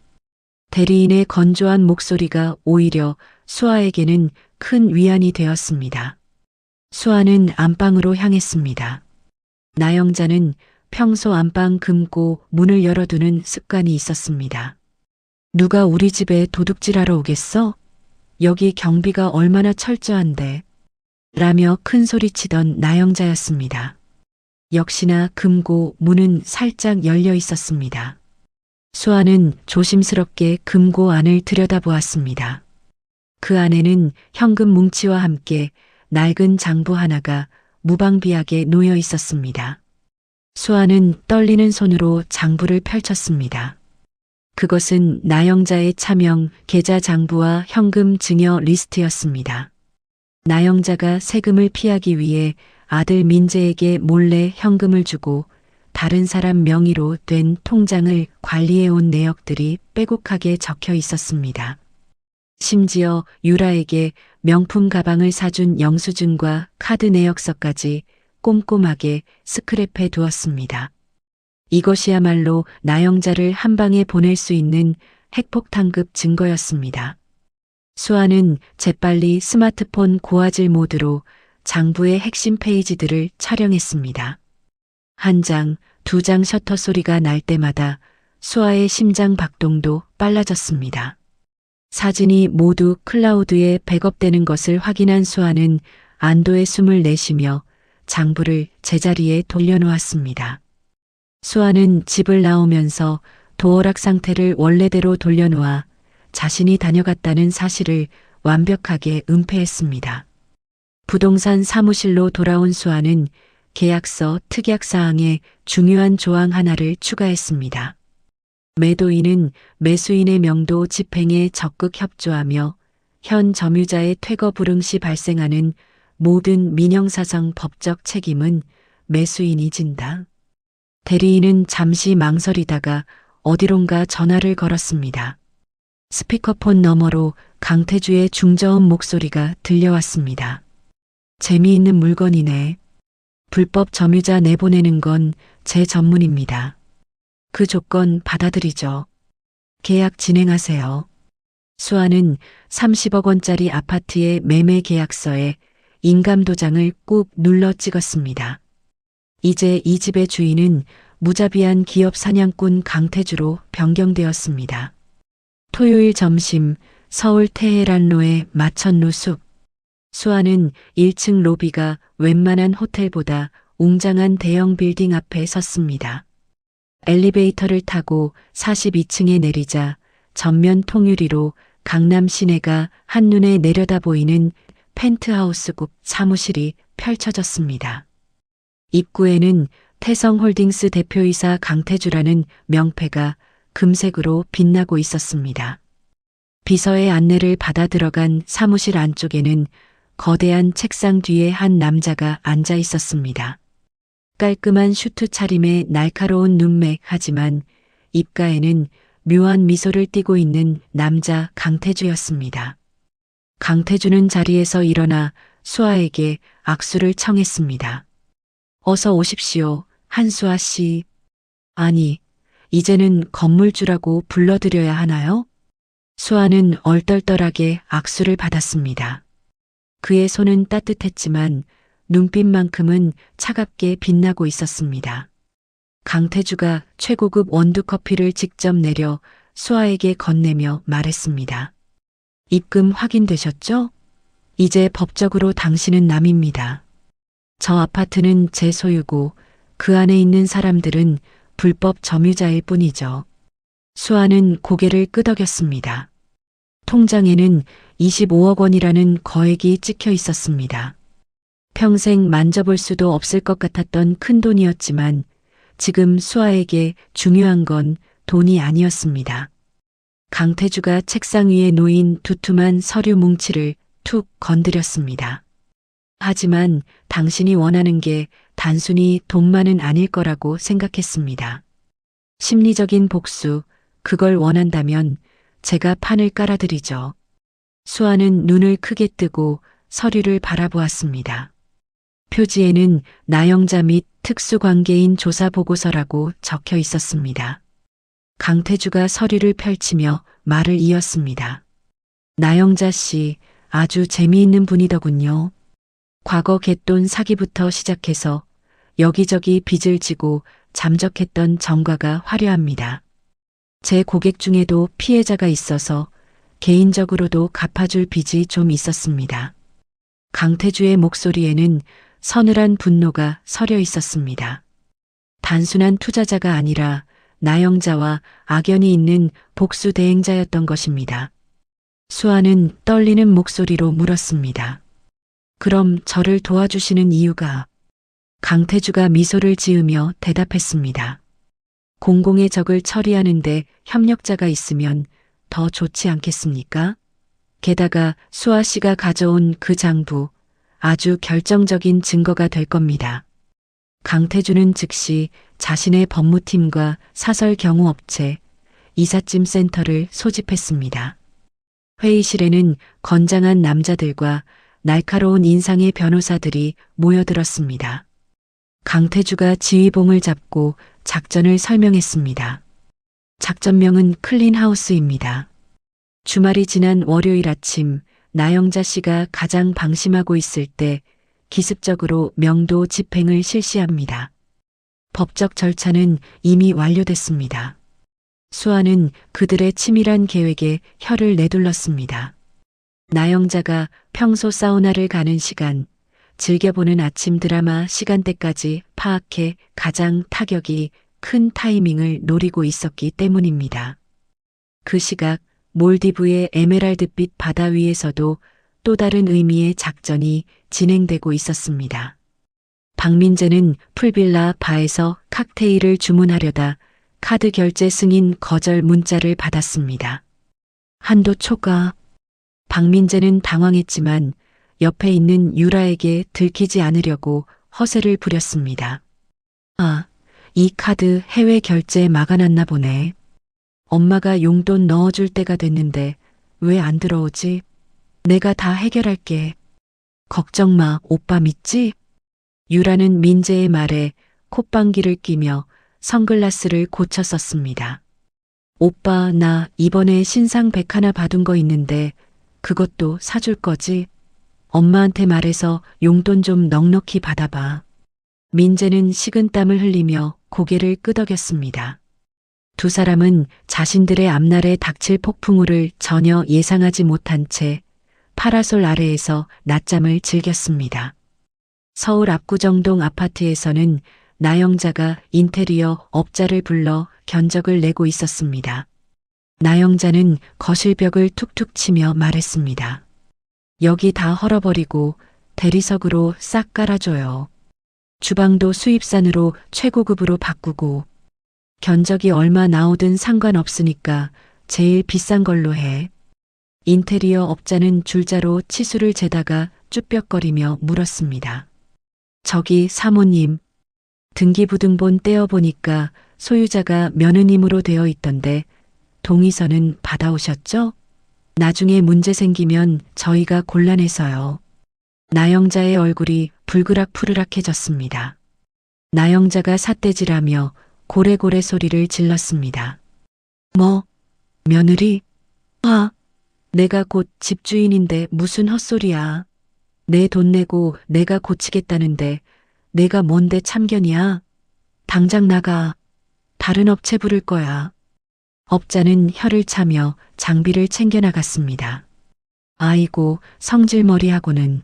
대리인의 건조한 목소리가 오히려 수아에게는 큰 위안이 되었습니다. 수아는 안방으로 향했습니다. 나영자는 평소 안방 금고 문을 열어두는 습관이 있었습니다. 누가 우리 집에 도둑질하러 오겠어? 여기 경비가 얼마나 철저한데. 라며 큰 소리치던 나영자였습니다. 역시나 금고 문은 살짝 열려 있었습니다. 수아는 조심스럽게 금고 안을 들여다보았습니다. 그 안에는 현금 뭉치와 함께 낡은 장부 하나가 무방비하게 놓여 있었습니다. 수아는 떨리는 손으로 장부를 펼쳤습니다. 그것은 나영자의 차명 계좌 장부와 현금 증여 리스트였습니다. 나영자가 세금을 피하기 위해 아들 민재에게 몰래 현금을 주고 다른 사람 명의로 된 통장을 관리해온 내역들이 빼곡하게 적혀 있었습니다. 심지어 유라에게 명품 가방을 사준 영수증과 카드 내역서까지 꼼꼼하게 스크랩해 두었습니다. 이것이야말로 나영자를 한 방에 보낼 수 있는 핵폭탄급 증거였습니다. 수아는 재빨리 스마트폰 고화질 모드로 장부의 핵심 페이지들을 촬영했습니다. 한 장, 두 장 셔터 소리가 날 때마다 수아의 심장 박동도 빨라졌습니다. 사진이 모두 클라우드에 백업되는 것을 확인한 수아는 안도의 숨을 내쉬며 장부를 제자리에 돌려놓았습니다. 수아는 집을 나오면서 도어락 상태를 원래대로 돌려놓아 자신이 다녀갔다는 사실을 완벽하게 은폐했습니다. 부동산 사무실로 돌아온 수아는 계약서 특약 사항에 중요한 조항 하나를 추가했습니다. 매도인은 매수인의 명도 집행에 적극 협조하며 현 점유자의 퇴거 불응 시 발생하는 모든 민형사상 법적 책임은 매수인이 진다. 대리인은 잠시 망설이다가 어디론가 전화를 걸었습니다. 스피커폰 너머로 강태주의 중저음 목소리가 들려왔습니다. 재미있는 물건이네. 불법 점유자 내보내는 건 제 전문입니다. 그 조건 받아들이죠. 계약 진행하세요. 수아는 30억 원짜리 아파트의 매매 계약서에 인감 도장을 꾹 눌러 찍었습니다. 이제 이 집의 주인은 무자비한 기업 사냥꾼 강태주로 변경되었습니다. 토요일 점심 서울 테헤란로의 마천루 숲. 수아는 1층 로비가 웬만한 호텔보다 웅장한 대형 빌딩 앞에 섰습니다. 엘리베이터를 타고 42층에 내리자 전면 통유리로 강남 시내가 한눈에 내려다 보이는 펜트하우스급 사무실이 펼쳐졌습니다. 입구에는 태성홀딩스 대표이사 강태주라는 명패가 금색으로 빛나고 있었습니다. 비서의 안내를 받아 들어간 사무실 안쪽에는 거대한 책상 뒤에 한 남자가 앉아 있었습니다. 깔끔한 슈트 차림에 날카로운 눈매 하지만 입가에는 묘한 미소를 띠고 있는 남자 강태주였습니다. 강태주는 자리에서 일어나 수아에게 악수를 청했습니다. 어서 오십시오, 한수아 씨. 아니, 이제는 건물주라고 불러드려야 하나요? 수아는 얼떨떨하게 악수를 받았습니다. 그의 손은 따뜻했지만 눈빛만큼은 차갑게 빛나고 있었습니다. 강태주가 최고급 원두커피를 직접 내려 수아에게 건네며 말했습니다. 입금 확인되셨죠? 이제 법적으로 당신은 남입니다. 저 아파트는 제 소유고 그 안에 있는 사람들은 불법 점유자일 뿐이죠. 수아는 고개를 끄덕였습니다. 통장에는 25억 원이라는 거액이 찍혀 있었습니다. 평생 만져볼 수도 없을 것 같았던 큰 돈이었지만 지금 수아에게 중요한 건 돈이 아니었습니다. 강태주가 책상 위에 놓인 두툼한 서류 뭉치를 툭 건드렸습니다. 하지만 당신이 원하는 게 단순히 돈만은 아닐 거라고 생각했습니다. 심리적인 복수, 그걸 원한다면 제가 판을 깔아드리죠. 수아는 눈을 크게 뜨고 서류를 바라보았습니다. 표지에는 나영자 및 특수관계인 조사보고서라고 적혀 있었습니다. 강태주가 서류를 펼치며 말을 이었습니다. 나영자 씨, 아주 재미있는 분이더군요. 과거 갯돈 사기부터 시작해서 여기저기 빚을 지고 잠적했던 전과가 화려합니다. 제 고객 중에도 피해자가 있어서 개인적으로도 갚아줄 빚이 좀 있었습니다. 강태주의 목소리에는 서늘한 분노가 서려 있었습니다. 단순한 투자자가 아니라 나영자와 악연이 있는 복수 대행자였던 것입니다. 수아는 떨리는 목소리로 물었습니다. 그럼 저를 도와주시는 이유가? 강태주가 미소를 지으며 대답했습니다. 공공의 적을 처리하는데 협력자가 있으면 더 좋지 않겠습니까? 게다가 수아 씨가 가져온 그 장부, 아주 결정적인 증거가 될 겁니다. 강태주는 즉시 자신의 법무팀과 사설 경우업체, 이삿짐 센터를 소집했습니다. 회의실에는 건장한 남자들과 날카로운 인상의 변호사들이 모여들었습니다. 강태주가 지휘봉을 잡고 작전을 설명했습니다. 작전명은 클린하우스입니다. 주말이 지난 월요일 아침 나영자 씨가 가장 방심하고 있을 때 기습적으로 명도 집행을 실시합니다. 법적 절차는 이미 완료됐습니다. 수아는 그들의 치밀한 계획에 혀를 내둘렀습니다. 나영자가 평소 사우나를 가는 시간, 즐겨보는 아침 드라마 시간대까지 파악해 가장 타격이 큰 타이밍을 노리고 있었기 때문입니다. 그 시각 몰디브의 에메랄드빛 바다 위에서도 또 다른 의미의 작전이 진행되고 있었습니다. 박민재는 풀빌라 바에서 칵테일을 주문하려다 카드 결제 승인 거절 문자를 받았습니다. 한도 초과. 박민재는 당황했지만 옆에 있는 유라에게 들키지 않으려고 허세를 부렸습니다. 아, 이 카드 해외 결제 막아놨나 보네. 엄마가 용돈 넣어줄 때가 됐는데 왜 안 들어오지? 내가 다 해결할게. 걱정 마, 오빠 믿지? 유라는 민재의 말에 콧방귀를 끼며 선글라스를 고쳐 썼습니다. 오빠, 나 이번에 신상 100 하나 받은 거 있는데 그것도 사줄 거지? 엄마한테 말해서 용돈 좀 넉넉히 받아봐. 민재는 식은땀을 흘리며 고개를 끄덕였습니다. 두 사람은 자신들의 앞날에 닥칠 폭풍우를 전혀 예상하지 못한 채 파라솔 아래에서 낮잠을 즐겼습니다. 서울 압구정동 아파트에서는 나영자가 인테리어 업자를 불러 견적을 내고 있었습니다. 나영자는 거실벽을 툭툭 치며 말했습니다. 여기 다 헐어버리고 대리석으로 싹 깔아줘요. 주방도 수입산으로 최고급으로 바꾸고 견적이 얼마 나오든 상관없으니까 제일 비싼 걸로 해. 인테리어 업자는 줄자로 치수를 재다가 쭈뼛거리며 물었습니다. 저기 사모님, 등기부등본 떼어보니까 소유자가 며느님으로 되어 있던데 동의서는 받아오셨죠? 나중에 문제 생기면 저희가 곤란해서요. 나영자의 얼굴이 불그락푸르락해졌습니다. 나영자가 삿대질하며 고래고래 소리를 질렀습니다. 뭐? 며느리? 내가 곧 집주인인데 무슨 헛소리야. 내 돈 내고 내가 고치겠다는데 내가 뭔데 참견이야? 당장 나가. 다른 업체 부를 거야. 업자는 혀를 차며 장비를 챙겨 나갔습니다. 아이고, 성질머리하고는.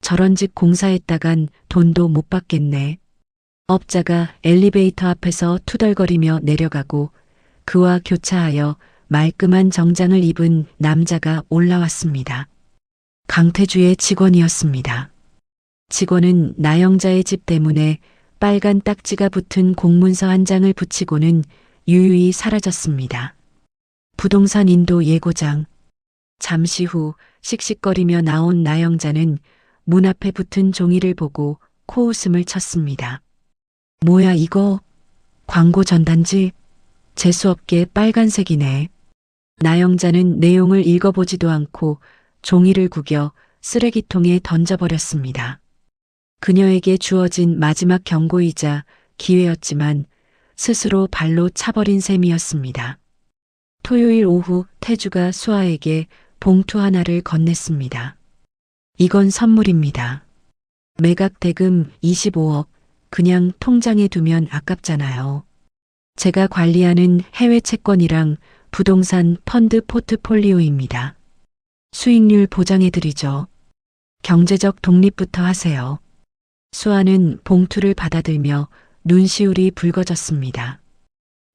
저런 집 공사했다간 돈도 못 받겠네. 업자가 엘리베이터 앞에서 투덜거리며 내려가고 그와 교차하여 말끔한 정장을 입은 남자가 올라왔습니다. 강태주의 직원이었습니다. 직원은 나영자의 집 때문에 빨간 딱지가 붙은 공문서 한 장을 붙이고는 유유히 사라졌습니다. 부동산 인도 예고장. 잠시 후 씩씩거리며 나온 나영자는 문 앞에 붙은 종이를 보고 코웃음을 쳤습니다. 뭐야 이거? 광고 전단지? 재수없게 빨간색이네. 나영자는 내용을 읽어보지도 않고 종이를 구겨 쓰레기통에 던져버렸습니다. 그녀에게 주어진 마지막 경고이자 기회였지만 스스로 발로 차버린 셈이었습니다. 토요일 오후 태주가 수아에게 봉투 하나를 건넸습니다. 이건 선물입니다. 매각 대금 25억, 그냥 통장에 두면 아깝잖아요. 제가 관리하는 해외 채권이랑 부동산 펀드 포트폴리오입니다. 수익률 보장해드리죠. 경제적 독립부터 하세요. 수아는 봉투를 받아들며 눈시울이 붉어졌습니다.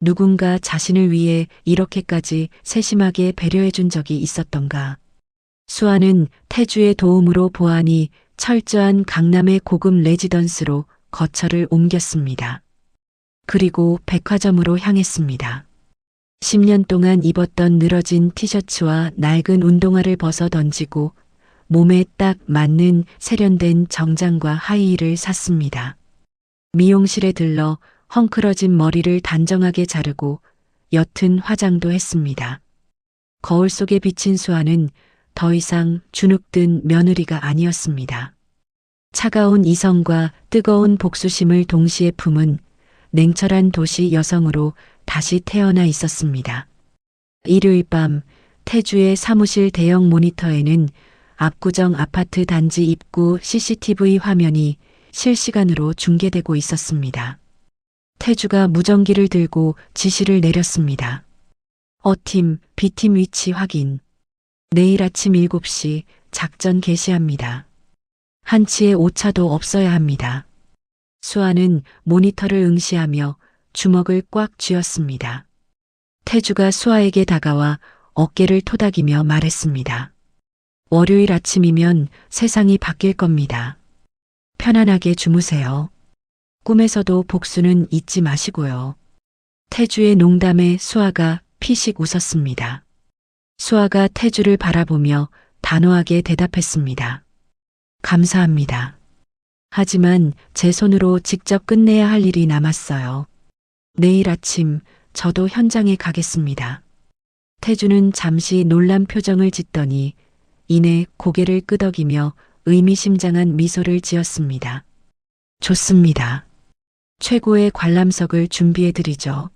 누군가 자신을 위해 이렇게까지 세심하게 배려해준 적이 있었던가. 수아는 태주의 도움으로 보아하니 철저한 강남의 고급 레지던스로 거처를 옮겼습니다. 그리고 백화점으로 향했습니다. 10년 동안 입었던 늘어진 티셔츠와 낡은 운동화를 벗어 던지고 몸에 딱 맞는 세련된 정장과 하이힐을 샀습니다. 미용실에 들러 헝클어진 머리를 단정하게 자르고 옅은 화장도 했습니다. 거울 속에 비친 수아는 더 이상 주눅든 며느리가 아니었습니다. 차가운 이성과 뜨거운 복수심을 동시에 품은 냉철한 도시 여성으로 다시 태어나 있었습니다. 일요일 밤 태주의 사무실 대형 모니터에는 압구정 아파트 단지 입구 CCTV 화면이 실시간으로 중계되고 있었습니다. 태주가 무전기를 들고 지시를 내렸습니다. A팀, B팀 위치 확인. 내일 아침 7시 작전 개시합니다. 한치의 오차도 없어야 합니다. 수아는 모니터를 응시하며 주먹을 꽉 쥐었습니다. 태주가 수아에게 다가와 어깨를 토닥이며 말했습니다. 월요일 아침이면 세상이 바뀔 겁니다. 편안하게 주무세요. 꿈에서도 복수는 잊지 마시고요. 태주의 농담에 수아가 피식 웃었습니다. 수아가 태주를 바라보며 단호하게 대답했습니다. 감사합니다. 하지만 제 손으로 직접 끝내야 할 일이 남았어요. 내일 아침 저도 현장에 가겠습니다. 태주는 잠시 놀란 표정을 짓더니 이내 고개를 끄덕이며 의미심장한 미소를 지었습니다. 좋습니다. 최고의 관람석을 준비해드리죠.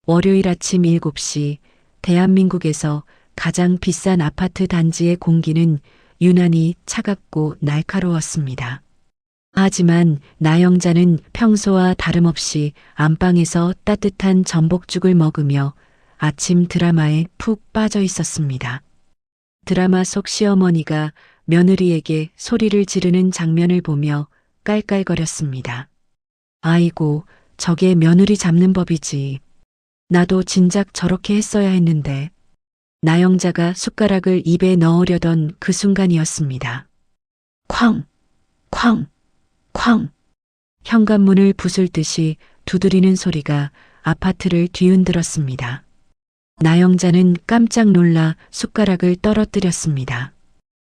월요일 아침 7시 대한민국에서 가장 비싼 아파트 단지의 공기는 유난히 차갑고 날카로웠습니다. 하지만 나영자는 평소와 다름없이 안방에서 따뜻한 전복죽을 먹으며 아침 드라마에 푹 빠져 있었습니다. 드라마 속 시어머니가 며느리에게 소리를 지르는 장면을 보며 깔깔거렸습니다. 아이고, 저게 며느리 잡는 법이지. 나도 진작 저렇게 했어야 했는데. 나영자가 숟가락을 입에 넣으려던 그 순간이었습니다. 쾅! 쾅! 쾅! 현관문을 부술듯이 두드리는 소리가 아파트를 뒤흔들었습니다. 나영자는 깜짝 놀라 숟가락을 떨어뜨렸습니다.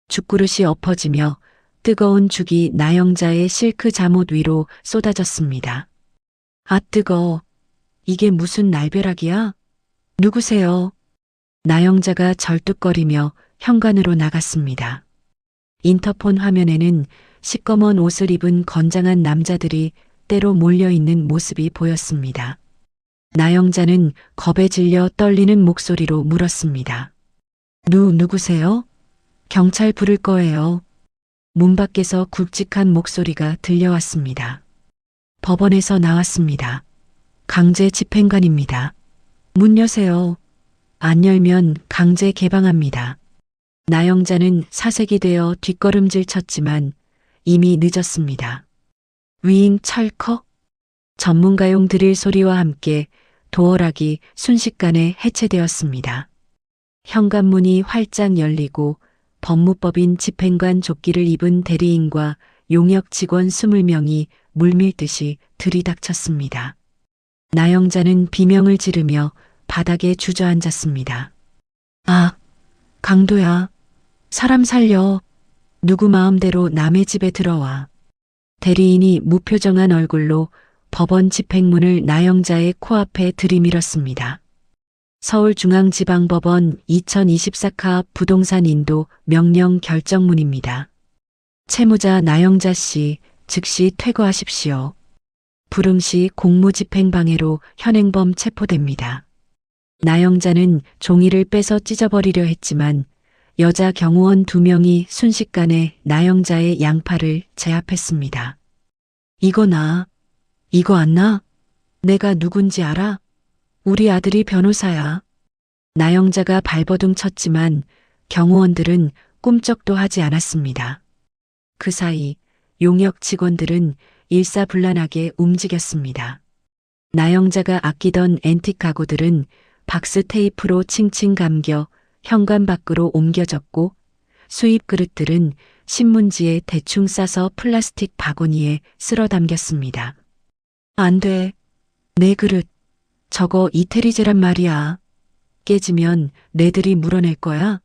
죽그릇이 엎어지며 뜨거운 죽이 나영자의 실크 잠옷 위로 쏟아졌습니다. 아, 뜨거워. 이게 무슨 날벼락이야? 누구세요? 나영자가 절뚝거리며 현관으로 나갔습니다. 인터폰 화면에는 시꺼먼 옷을 입은 건장한 남자들이 때로 몰려있는 모습이 보였습니다. 나영자는 겁에 질려 떨리는 목소리로 물었습니다. 누구세요? 경찰 부를 거예요. 문 밖에서 굵직한 목소리가 들려왔습니다. 법원에서 나왔습니다. 강제 집행관입니다. 문 여세요. 안 열면 강제 개방합니다. 나영자는 사색이 되어 뒷걸음질 쳤지만 이미 늦었습니다. 위잉 철컥? 전문가용 드릴 소리와 함께 도어락이 순식간에 해체되었습니다. 현관문이 활짝 열리고 법무법인 집행관 조끼를 입은 대리인과 용역 직원 20명이 물밀듯이 들이닥쳤습니다. 나영자는 비명을 지르며 바닥에 주저앉았습니다. 아, 강도야. 사람 살려. 누구 마음대로 남의 집에 들어와. 대리인이 무표정한 얼굴로 법원 집행문을 나영자의 코앞에 들이밀었습니다. 서울중앙지방법원 2024카 부동산 인도 명령 결정문입니다. 채무자 나영자 씨 즉시 퇴거하십시오. 불응시 공무집행방해로 현행범 체포됩니다. 나영자는 종이를 빼서 찢어버리려 했지만 여자 경호원 2명이 순식간에 나영자의 양팔을 제압했습니다. 이거 나. 이거 안 나? 내가 누군지 알아? 우리 아들이 변호사야. 나영자가 발버둥 쳤지만 경호원들은 꿈쩍도 하지 않았습니다. 그 사이 용역 직원들은 일사불란하게 움직였습니다. 나영자가 아끼던 앤틱 가구들은 박스 테이프로 칭칭 감겨 현관 밖으로 옮겨졌고 수입 그릇들은 신문지에 대충 싸서 플라스틱 바구니에 쓸어 담겼습니다. 안 돼. 내 그릇. 저거 이태리제란 말이야. 깨지면 내들이 물어낼 거야.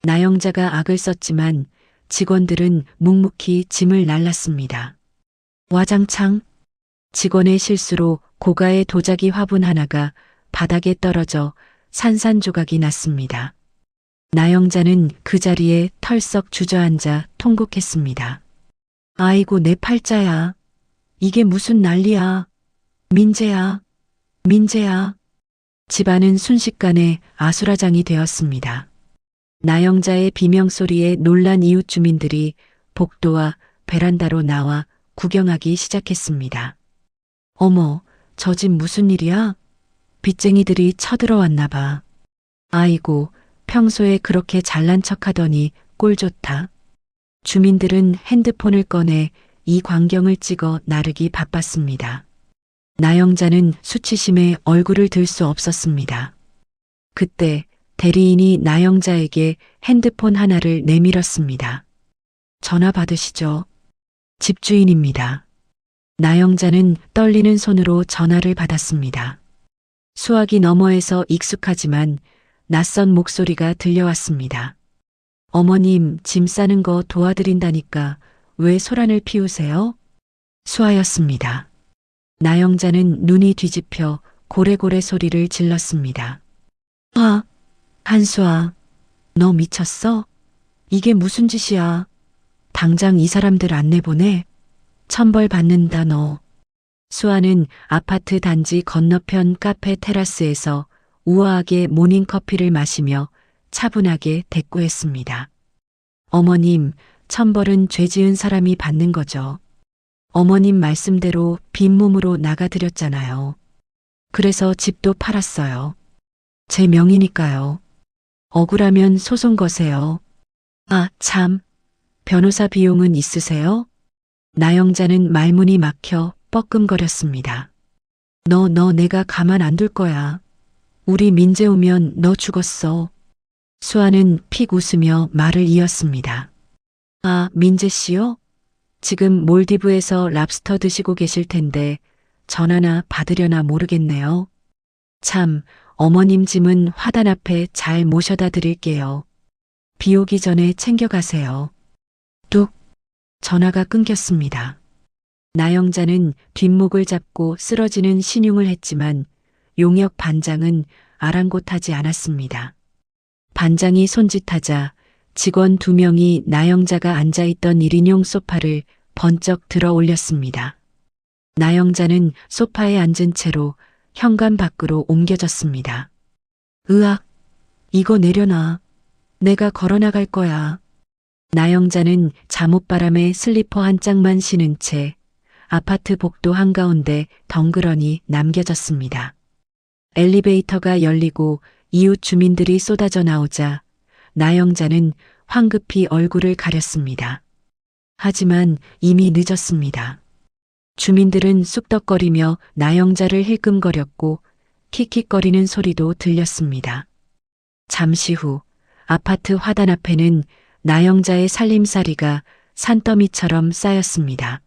나영자가 악을 썼지만 직원들은 묵묵히 짐을 날랐습니다. 와장창. 직원의 실수로 고가의 도자기 화분 하나가 바닥에 떨어져 산산조각이 났습니다. 나영자는 그 자리에 털썩 주저앉아 통곡했습니다. 아이고 내 팔자야. 이게 무슨 난리야. 민재야. 민재야. 집안은 순식간에 아수라장이 되었습니다. 나영자의 비명소리에 놀란 이웃 주민들이 복도와 베란다로 나와 구경하기 시작했습니다. 어머, 저 집 무슨 일이야? 빚쟁이들이 쳐들어왔나 봐. 아이고, 평소에 그렇게 잘난 척하더니 꼴 좋다. 주민들은 핸드폰을 꺼내 이 광경을 찍어 나르기 바빴습니다. 나영자는 수치심에 얼굴을 들 수 없었습니다. 그때 대리인이 나영자에게 핸드폰 하나를 내밀었습니다. 전화 받으시죠. 집주인입니다. 나영자는 떨리는 손으로 전화를 받았습니다. 수화기 너머에서 익숙하지만 낯선 목소리가 들려왔습니다. 어머님, 짐 싸는 거 도와드린다니까 왜 소란을 피우세요? 수아였습니다. 나영자는 눈이 뒤집혀 고래고래 소리를 질렀습니다. 아, 한수아, 너 미쳤어? 이게 무슨 짓이야? 당장 이 사람들 안 내보내. 천벌 받는다 너. 수아는 아파트 단지 건너편 카페 테라스에서 우아하게 모닝커피를 마시며 차분하게 대꾸했습니다. 어머님, 천벌은 죄 지은 사람이 받는 거죠. 어머님 말씀대로 빈몸으로 나가드렸잖아요. 그래서 집도 팔았어요. 제 명의니까요. 억울하면 소송 거세요. 아, 참. 변호사 비용은 있으세요? 나영자는 말문이 막혀 뻐끔거렸습니다. 너 내가 가만 안 둘 거야. 우리 민재 오면 너 죽었어. 수아는 픽 웃으며 말을 이었습니다. 아, 민재 씨요? 지금 몰디브에서 랍스터 드시고 계실 텐데 전화나 받으려나 모르겠네요. 참, 어머님 짐은 화단 앞에 잘 모셔다 드릴게요. 비 오기 전에 챙겨가세요. 뚝, 전화가 끊겼습니다. 나영자는 뒷목을 잡고 쓰러지는 신용을 했지만 용역 반장은 아랑곳하지 않았습니다. 반장이 손짓하자 직원 2명이 나영자가 앉아있던 1인용 소파를 번쩍 들어 올렸습니다. 나영자는 소파에 앉은 채로 현관 밖으로 옮겨졌습니다. 으악, 이거 내려놔. 내가 걸어나갈 거야. 나영자는 잠옷바람에 슬리퍼 한 짝만 신은 채 아파트 복도 한가운데 덩그러니 남겨졌습니다. 엘리베이터가 열리고 이웃 주민들이 쏟아져 나오자 나영자는 황급히 얼굴을 가렸습니다. 하지만 이미 늦었습니다. 주민들은 쑥덕거리며 나영자를 힐끔거렸고 킥킥거리는 소리도 들렸습니다. 잠시 후 아파트 화단 앞에는 나영자의 살림살이가 산더미처럼 쌓였습니다.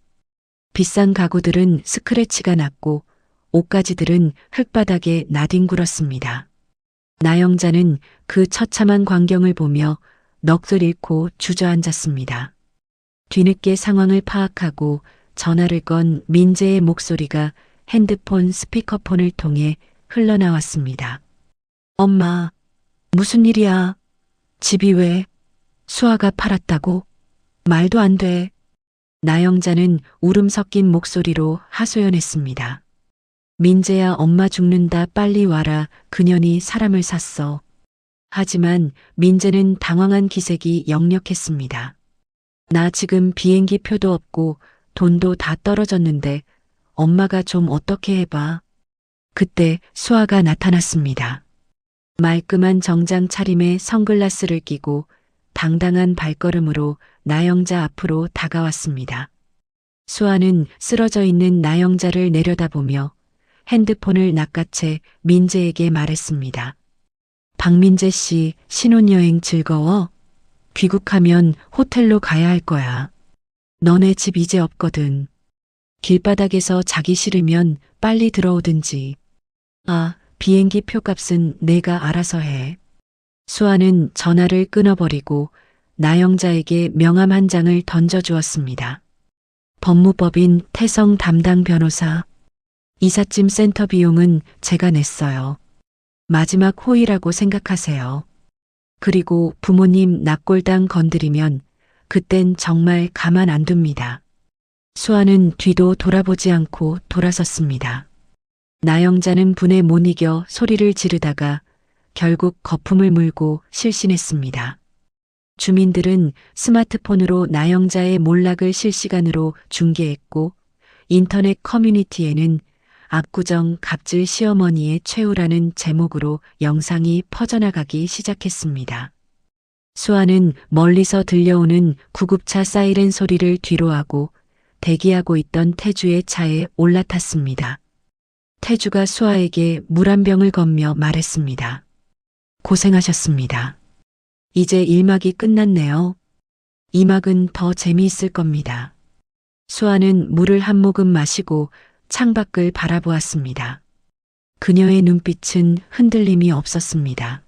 비싼 가구들은 스크래치가 났고 옷가지들은 흙바닥에 나뒹굴었습니다. 나영자는 그 처참한 광경을 보며 넋을 잃고 주저앉았습니다. 뒤늦게 상황을 파악하고 전화를 건 민재의 목소리가 핸드폰 스피커폰을 통해 흘러나왔습니다. 엄마, 무슨 일이야? 집이 왜? 수아가 팔았다고? 말도 안 돼. 나영자는 울음 섞인 목소리로 하소연했습니다. 민재야, 엄마 죽는다, 빨리 와라. 그년이 사람을 샀어. 하지만 민재는 당황한 기색이 역력했습니다. 나 지금 비행기 표도 없고 돈도 다 떨어졌는데 엄마가 좀 어떻게 해봐. 그때 수아가 나타났습니다. 말끔한 정장 차림에 선글라스를 끼고 당당한 발걸음으로 나영자 앞으로 다가왔습니다. 수아는 쓰러져 있는 나영자를 내려다보며 핸드폰을 낚아채 민재에게 말했습니다. 박민재 씨, 신혼여행 즐거워? 귀국하면 호텔로 가야 할 거야. 너네 집 이제 없거든. 길바닥에서 자기 싫으면 빨리 들어오든지. 아, 비행기 표값은 내가 알아서 해. 수아는 전화를 끊어버리고 나영자에게 명함 한 장을 던져주었습니다. 법무법인 태성 담당 변호사. 이삿짐 센터 비용은 제가 냈어요. 마지막 호의라고 생각하세요. 그리고 부모님 납골당 건드리면 그땐 정말 가만 안 둡니다. 수아는 뒤도 돌아보지 않고 돌아섰습니다. 나영자는 분에 못 이겨 소리를 지르다가 결국 거품을 물고 실신했습니다. 주민들은 스마트폰으로 나영자의 몰락을 실시간으로 중계했고 인터넷 커뮤니티에는 압구정 갑질 시어머니의 최후라는 제목으로 영상이 퍼져나가기 시작했습니다. 수아는 멀리서 들려오는 구급차 사이렌 소리를 뒤로하고 대기하고 있던 태주의 차에 올라탔습니다. 태주가 수아에게 물 한 병을 건며 말했습니다. 고생하셨습니다. 이제 1막이 끝났네요. 2막은 더 재미있을 겁니다. 수아는 물을 한 모금 마시고 창밖을 바라보았습니다. 그녀의 눈빛은 흔들림이 없었습니다.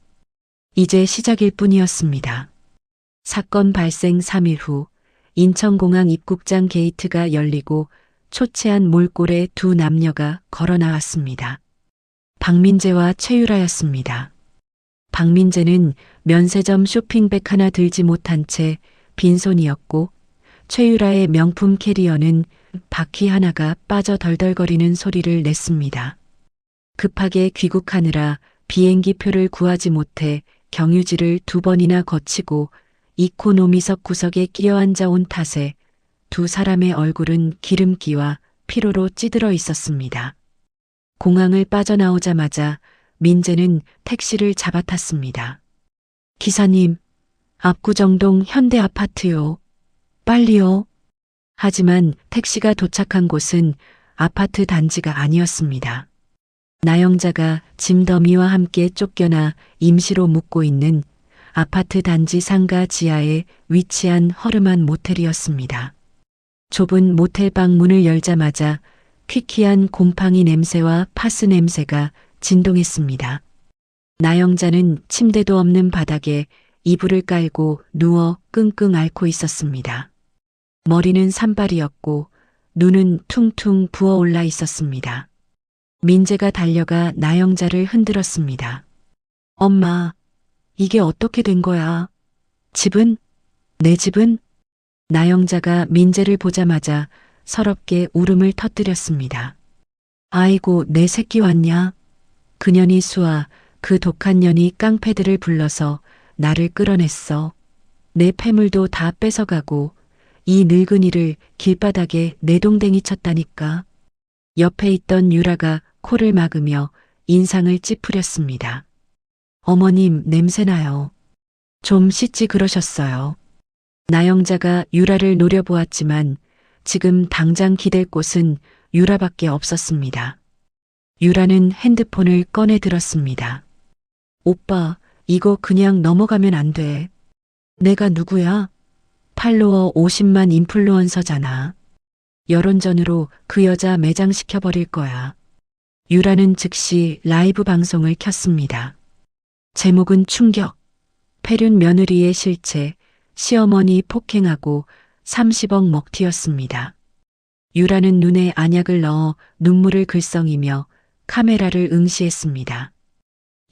이제 시작일 뿐이었습니다. 사건 발생 3일 후 인천공항 입국장 게이트가 열리고 초췌한 몰골에 2 남녀가 걸어 나왔습니다. 박민재와 최유라였습니다. 박민재는 면세점 쇼핑백 하나 들지 못한 채 빈손이었고 최유라의 명품 캐리어는 바퀴 하나가 빠져 덜덜거리는 소리를 냈습니다. 급하게 귀국하느라 비행기 표를 구하지 못해 경유지를 2번이나 거치고 이코노미석 구석에 끼어 앉아 온 탓에 2 사람의 얼굴은 기름기와 피로로 찌들어 있었습니다. 공항을 빠져나오자마자 민재는 택시를 잡아탔습니다. 기사님, 압구정동 현대 아파트요. 빨리요. 하지만 택시가 도착한 곳은 아파트 단지가 아니었습니다. 나영자가 짐더미와 함께 쫓겨나 임시로 묵고 있는 아파트 단지 상가 지하에 위치한 허름한 모텔이었습니다. 좁은 모텔방 문을 열자마자 퀴퀴한 곰팡이 냄새와 파스 냄새가 진동했습니다. 나영자는 침대도 없는 바닥에 이불을 깔고 누워 끙끙 앓고 있었습니다. 머리는 산발이었고 눈은 퉁퉁 부어올라 있었습니다. 민재가 달려가 나영자를 흔들었습니다. 엄마, 이게 어떻게 된 거야? 집은? 내 집은? 나영자가 민재를 보자마자 서럽게 울음을 터뜨렸습니다. 아이고, 내 새끼 왔냐? 그년이 수아, 그 독한 년이 깡패들을 불러서 나를 끌어냈어. 내 패물도 다 뺏어가고 이 늙은이를 길바닥에 내동댕이 쳤다니까. 옆에 있던 유라가 코를 막으며 인상을 찌푸렸습니다. 어머님, 냄새나요. 좀 씻지 그러셨어요. 나영자가 유라를 노려보았지만 지금 당장 기댈 곳은 유라밖에 없었습니다. 유라는 핸드폰을 꺼내 들었습니다. 오빠, 이거 그냥 넘어가면 안 돼. 내가 누구야? 팔로워 50만 인플루언서잖아. 여론전으로 그 여자 매장시켜버릴 거야. 유라는 즉시 라이브 방송을 켰습니다. 제목은 충격. 폐륜 며느리의 실체, 시어머니 폭행하고 30억 먹튀였습니다. 유라는 눈에 안약을 넣어 눈물을 글썽이며 카메라를 응시했습니다.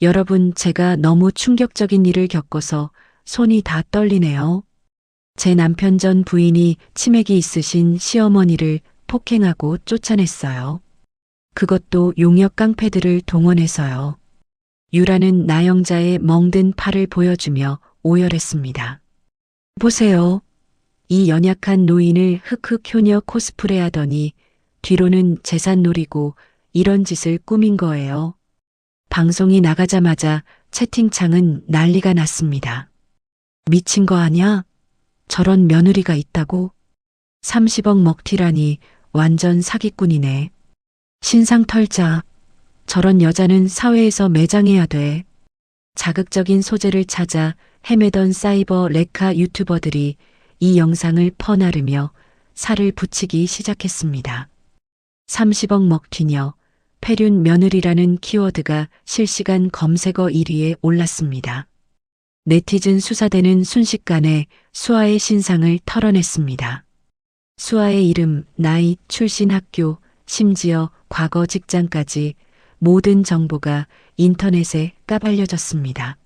여러분, 제가 너무 충격적인 일을 겪어서 손이 다 떨리네요. 제 남편 전 부인이 치맥이 있으신 시어머니를 폭행하고 쫓아냈어요. 그것도 용역 깡패들을 동원해서요. 유라는 나영자의 멍든 팔을 보여주며 오열했습니다. 보세요. 이 연약한 노인을 흑흑 효녀 코스프레하더니 뒤로는 재산 노리고 이런 짓을 꾸민 거예요. 방송이 나가자마자 채팅창은 난리가 났습니다. 미친 거 아냐? 저런 며느리가 있다고? 30억 먹튀라니 완전 사기꾼이네. 신상 털자. 저런 여자는 사회에서 매장해야 돼. 자극적인 소재를 찾아 헤매던 사이버 레카 유튜버들이 이 영상을 퍼나르며 살을 붙이기 시작했습니다. 30억 먹튀녀, 폐륜 며느리라는 키워드가 실시간 검색어 1위에 올랐습니다. 네티즌 수사대는 순식간에 수아의 신상을 털어냈습니다. 수아의 이름, 나이, 출신 학교, 심지어 과거 직장까지 모든 정보가 인터넷에 까발려졌습니다.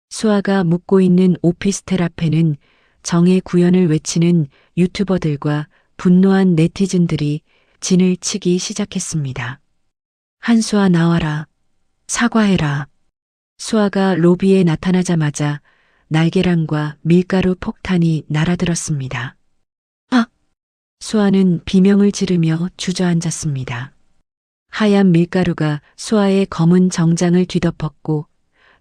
수아가 묵고 있는 오피스텔 앞에는 정의 구현을 외치는 유튜버들과 분노한 네티즌들이 진을 치기 시작했습니다. 한수아 나와라. 사과해라. 수아가 로비에 나타나자마자 날계란과 밀가루 폭탄이 날아들었습니다. 아! 수아는 비명을 지르며 주저앉았습니다. 하얀 밀가루가 수아의 검은 정장을 뒤덮었고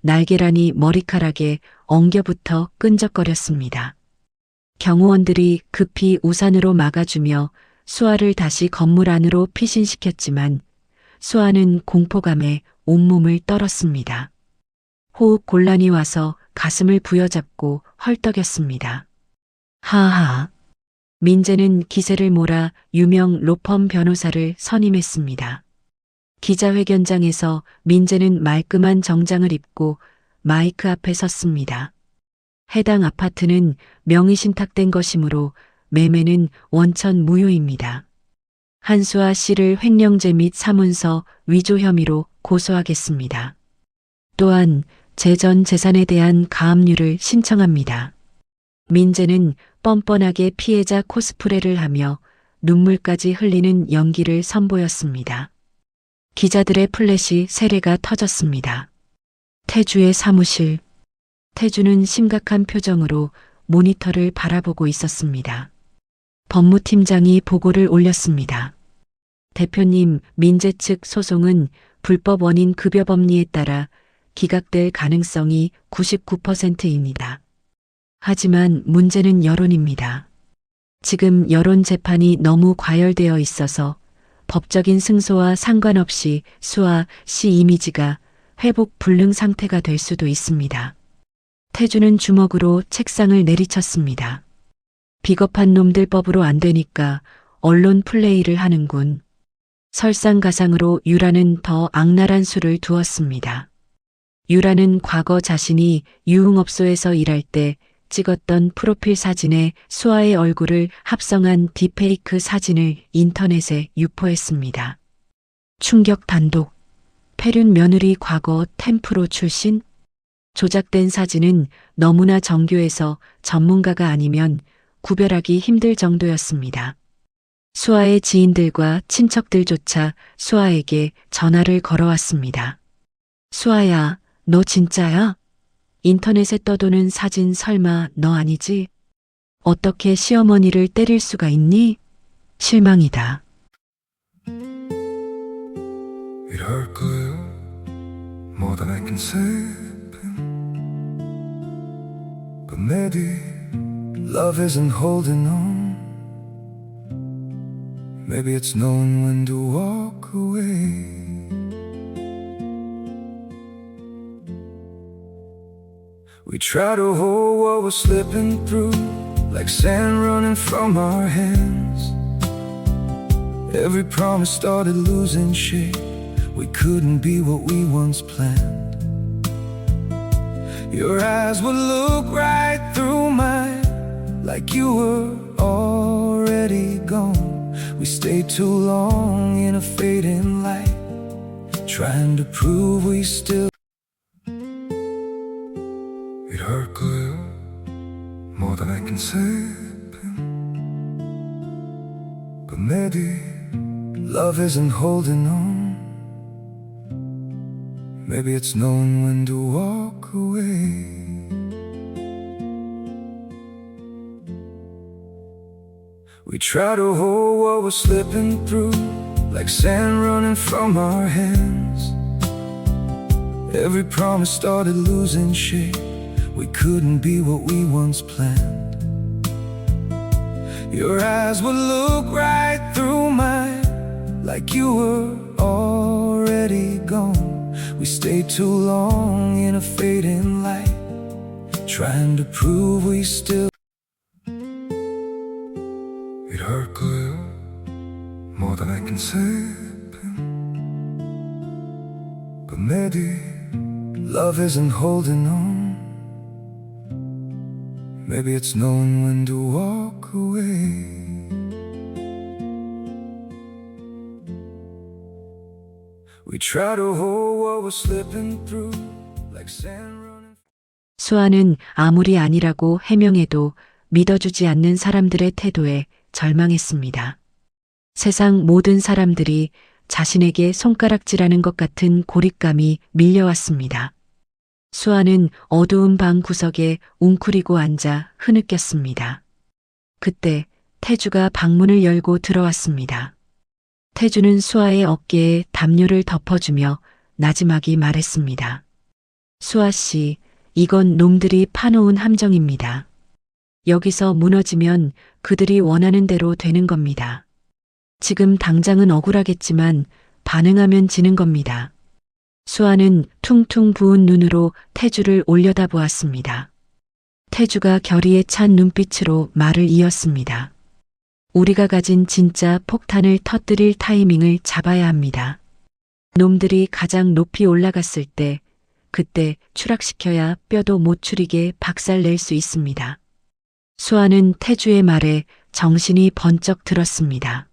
날계란이 머리카락에 엉겨붙어 끈적거렸습니다. 경호원들이 급히 우산으로 막아주며 수아를 다시 건물 안으로 피신시켰지만 수아는 공포감에 온몸을 떨었습니다. 호흡 곤란이 와서 가슴을 부여잡고 헐떡였습니다. 하하. 민재는 기세를 몰아 유명 로펌 변호사를 선임했습니다. 기자회견장에서 민재는 말끔한 정장을 입고 마이크 앞에 섰습니다. 해당 아파트는 명의신탁된 것이므로 매매는 원천 무효입니다. 한수아 씨를 횡령죄 및 사문서 위조 혐의로 고소하겠습니다. 또한 제 전 재산에 대한 가압류를 신청합니다. 민재는 뻔뻔하게 피해자 코스프레를 하며 눈물까지 흘리는 연기를 선보였습니다. 기자들의 플래시 세례가 터졌습니다. 태주의 사무실. 태주는 심각한 표정으로 모니터를 바라보고 있었습니다. 법무팀장이 보고를 올렸습니다. 대표님, 민재 측 소송은 불법 원인 급여 법리에 따라 기각될 가능성이 99%입니다. 하지만 문제는 여론입니다. 지금 여론 재판이 너무 과열되어 있어서 법적인 승소와 상관없이 수아 씨 이미지가 회복 불능 상태가 될 수도 있습니다. 태주는 주먹으로 책상을 내리쳤습니다. 비겁한 놈들 법으로 안 되니까 언론 플레이를 하는군. 설상가상으로 유라는 더 악랄한 수를 두었습니다. 유라는 과거 자신이 유흥업소에서 일할 때 찍었던 프로필 사진에 수아의 얼굴을 합성한 딥페이크 사진을 인터넷에 유포했습니다. 충격 단독. 폐륜 며느리 과거 템프로 출신? 조작된 사진은 너무나 정교해서 전문가가 아니면 구별하기 힘들 정도였습니다. 수아의 지인들과 친척들조차 수아에게 전화를 걸어왔습니다. 수아야, 너 진짜야? 인터넷에 떠도는 사진 설마 너 아니지? 어떻게 시어머니를 때릴 수가 있니? 실망이다. 이럴 거예요. More than I can say. But maybe love isn't holding on. Maybe it's knowing when to walk away. We try to hold what we're slipping through, like sand running from our hands. Every promise started losing shape. We couldn't be what we once planned. Your eyes would look right through mine, like you were already gone. We stayed too long in a fading light, trying to prove we still. It hurt good, more than I can say. But maybe love isn't holding on. Maybe it's knowing when to walk away. We try to hold what we're slipping through, like sand running from our hands. Every promise started losing shape. We couldn't be what we once planned. Your eyes would look right through mine, like you were already gone. We stayed too long in a fading light, trying to prove we still. It hurt good, more than I can say. But maybe love isn't holding on. Maybe it's knowing when to walk away. We try to hold what we're slipping through, like sand running. 수아는 아무리 아니라고 해명해도 믿어주지 않는 사람들의 태도에 절망했습니다. 세상 모든 사람들이 자신에게 손가락질하는 것 같은 고립감이 밀려왔습니다. 수아는 어두운 방 구석에 웅크리고 앉아 흐느꼈습니다. 그때 태주가 방문을 열고 들어왔습니다. 태주는 수아의 어깨에 담요를 덮어주며 나지막이 말했습니다. 수아 씨, 이건 놈들이 파놓은 함정입니다. 여기서 무너지면 그들이 원하는 대로 되는 겁니다. 지금 당장은 억울하겠지만 반응하면 지는 겁니다. 수아는 퉁퉁 부은 눈으로 태주를 올려다보았습니다. 태주가 결의에 찬 눈빛으로 말을 이었습니다. 우리가 가진 진짜 폭탄을 터뜨릴 타이밍을 잡아야 합니다. 놈들이 가장 높이 올라갔을 때, 그때 추락시켜야 뼈도 못 추리게 박살낼 수 있습니다. 수아는 태주의 말에 정신이 번쩍 들었습니다.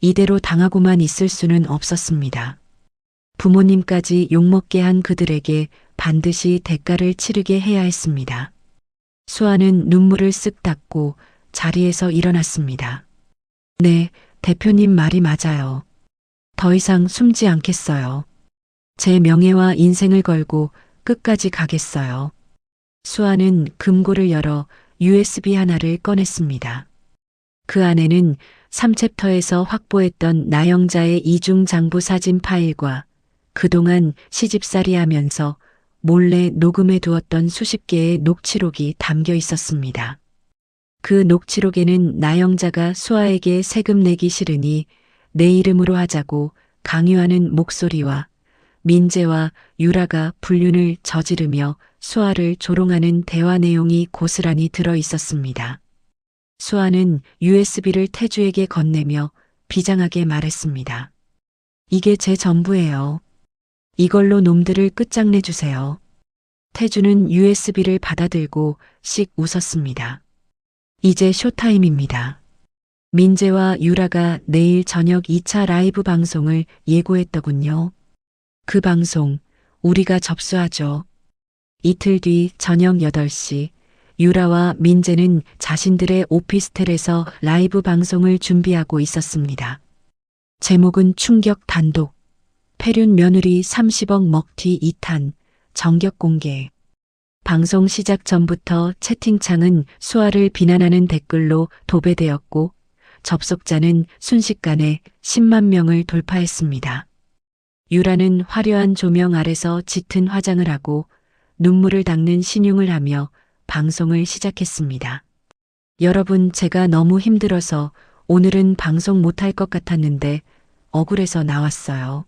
이대로 당하고만 있을 수는 없었습니다. 부모님까지 욕먹게 한 그들에게 반드시 대가를 치르게 해야 했습니다. 수아는 눈물을 쓱 닦고 자리에서 일어났습니다. 네, 대표님 말이 맞아요. 더 이상 숨지 않겠어요. 제 명예와 인생을 걸고 끝까지 가겠어요. 수아는 금고를 열어 USB 하나를 꺼냈습니다. 그 안에는 3챕터에서 확보했던 나영자의 이중장부 사진 파일과 그동안 시집살이 하면서 몰래 녹음해 두었던 수십 개의 녹취록이 담겨 있었습니다. 그 녹취록에는 나영자가 수아에게 세금 내기 싫으니 내 이름으로 하자고 강요하는 목소리와 민재와 유라가 불륜을 저지르며 수아를 조롱하는 대화 내용이 고스란히 들어 있었습니다. 수아는 USB를 태주에게 건네며 비장하게 말했습니다. 이게 제 전부예요. 이걸로 놈들을 끝장내 주세요. 태주는 USB를 받아들고 씩 웃었습니다. 이제 쇼타임입니다. 민재와 유라가 내일 저녁 2차 라이브 방송을 예고했더군요. 그 방송 우리가 접수하죠. 이틀 뒤 저녁 8시 유라와 민재는 자신들의 오피스텔에서 라이브 방송을 준비하고 있었습니다. 제목은 충격 단독, 폐륜 며느리 30억 먹튀 2탄, 정격 공개. 방송 시작 전부터 채팅창은 수아를 비난하는 댓글로 도배되었고 접속자는 순식간에 10만 명을 돌파했습니다. 유라는 화려한 조명 아래서 짙은 화장을 하고 눈물을 닦는 신용을 하며 방송을 시작했습니다. 여러분, 제가 너무 힘들어서 오늘은 방송 못할 것 같았는데 억울해서 나왔어요.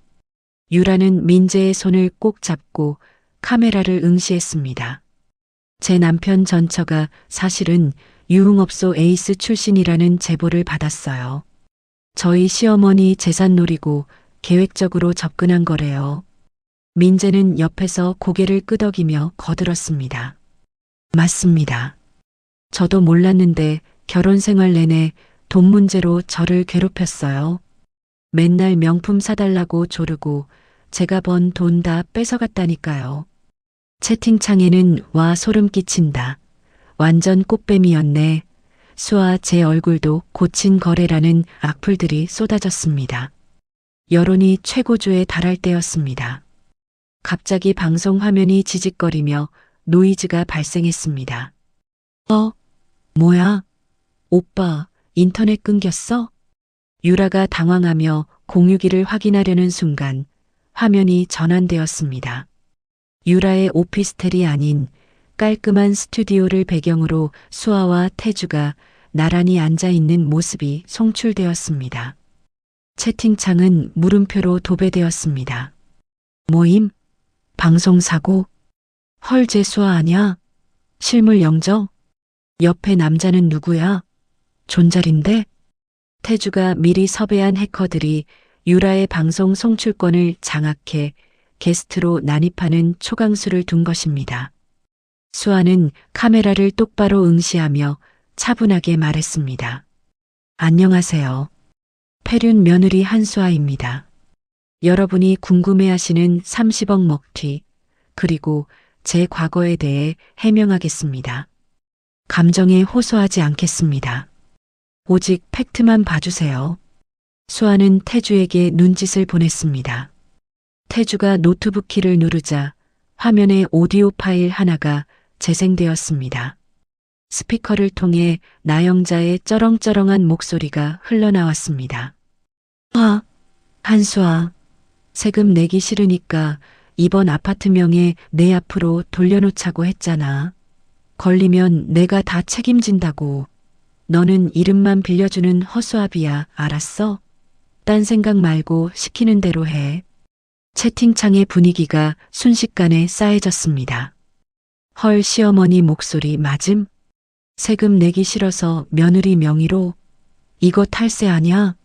유라는 민재의 손을 꼭 잡고 카메라를 응시했습니다. 제 남편 전처가 사실은 유흥업소 에이스 출신이라는 제보를 받았어요. 저희 시어머니 재산 노리고 계획적으로 접근한 거래요. 민재는 옆에서 고개를 끄덕이며 거들었습니다. 맞습니다. 저도 몰랐는데 결혼 생활 내내 돈 문제로 저를 괴롭혔어요. 맨날 명품 사달라고 조르고 제가 번 돈 다 뺏어갔다니까요. 채팅창에는 와 소름 끼친다. 완전 꽃뱀이었네. 수아 제 얼굴도 고친 거래라는 악플들이 쏟아졌습니다. 여론이 최고조에 달할 때였습니다. 갑자기 방송 화면이 지직거리며 노이즈가 발생했습니다. 뭐야? 오빠, 인터넷 끊겼어? 유라가 당황하며 공유기를 확인하려는 순간 화면이 전환되었습니다. 유라의 오피스텔이 아닌 깔끔한 스튜디오를 배경으로 수아와 태주가 나란히 앉아 있는 모습이 송출되었습니다. 채팅창은 물음표로 도배되었습니다. 모임? 방송사고? 헐, 제 수아 아냐? 실물 영정? 옆에 남자는 누구야? 존잘인데? 태주가 미리 섭외한 해커들이 유라의 방송 송출권을 장악해 게스트로 난입하는 초강수를 둔 것입니다. 수아는 카메라를 똑바로 응시하며 차분하게 말했습니다. 안녕하세요. 폐륜 며느리 한수아입니다. 여러분이 궁금해하시는 30억 먹튀, 그리고 제 과거에 대해 해명하겠습니다. 감정에 호소하지 않겠습니다. 오직 팩트만 봐주세요. 수아는 태주에게 눈짓을 보냈습니다. 태주가 노트북 키를 누르자 화면에 오디오 파일 하나가 재생되었습니다. 스피커를 통해 나영자의 쩌렁쩌렁한 목소리가 흘러나왔습니다. 한수아, 세금 내기 싫으니까 이번 아파트 명에 내 앞으로 돌려놓자고 했잖아. 걸리면 내가 다 책임진다고. 너는 이름만 빌려주는 허수아비야, 알았어? 딴 생각 말고 시키는 대로 해. 채팅창의 분위기가 순식간에 싸해졌습니다. 헐, 시어머니 목소리 맞음? 세금 내기 싫어서 며느리 명의로? 이거 탈세 아냐?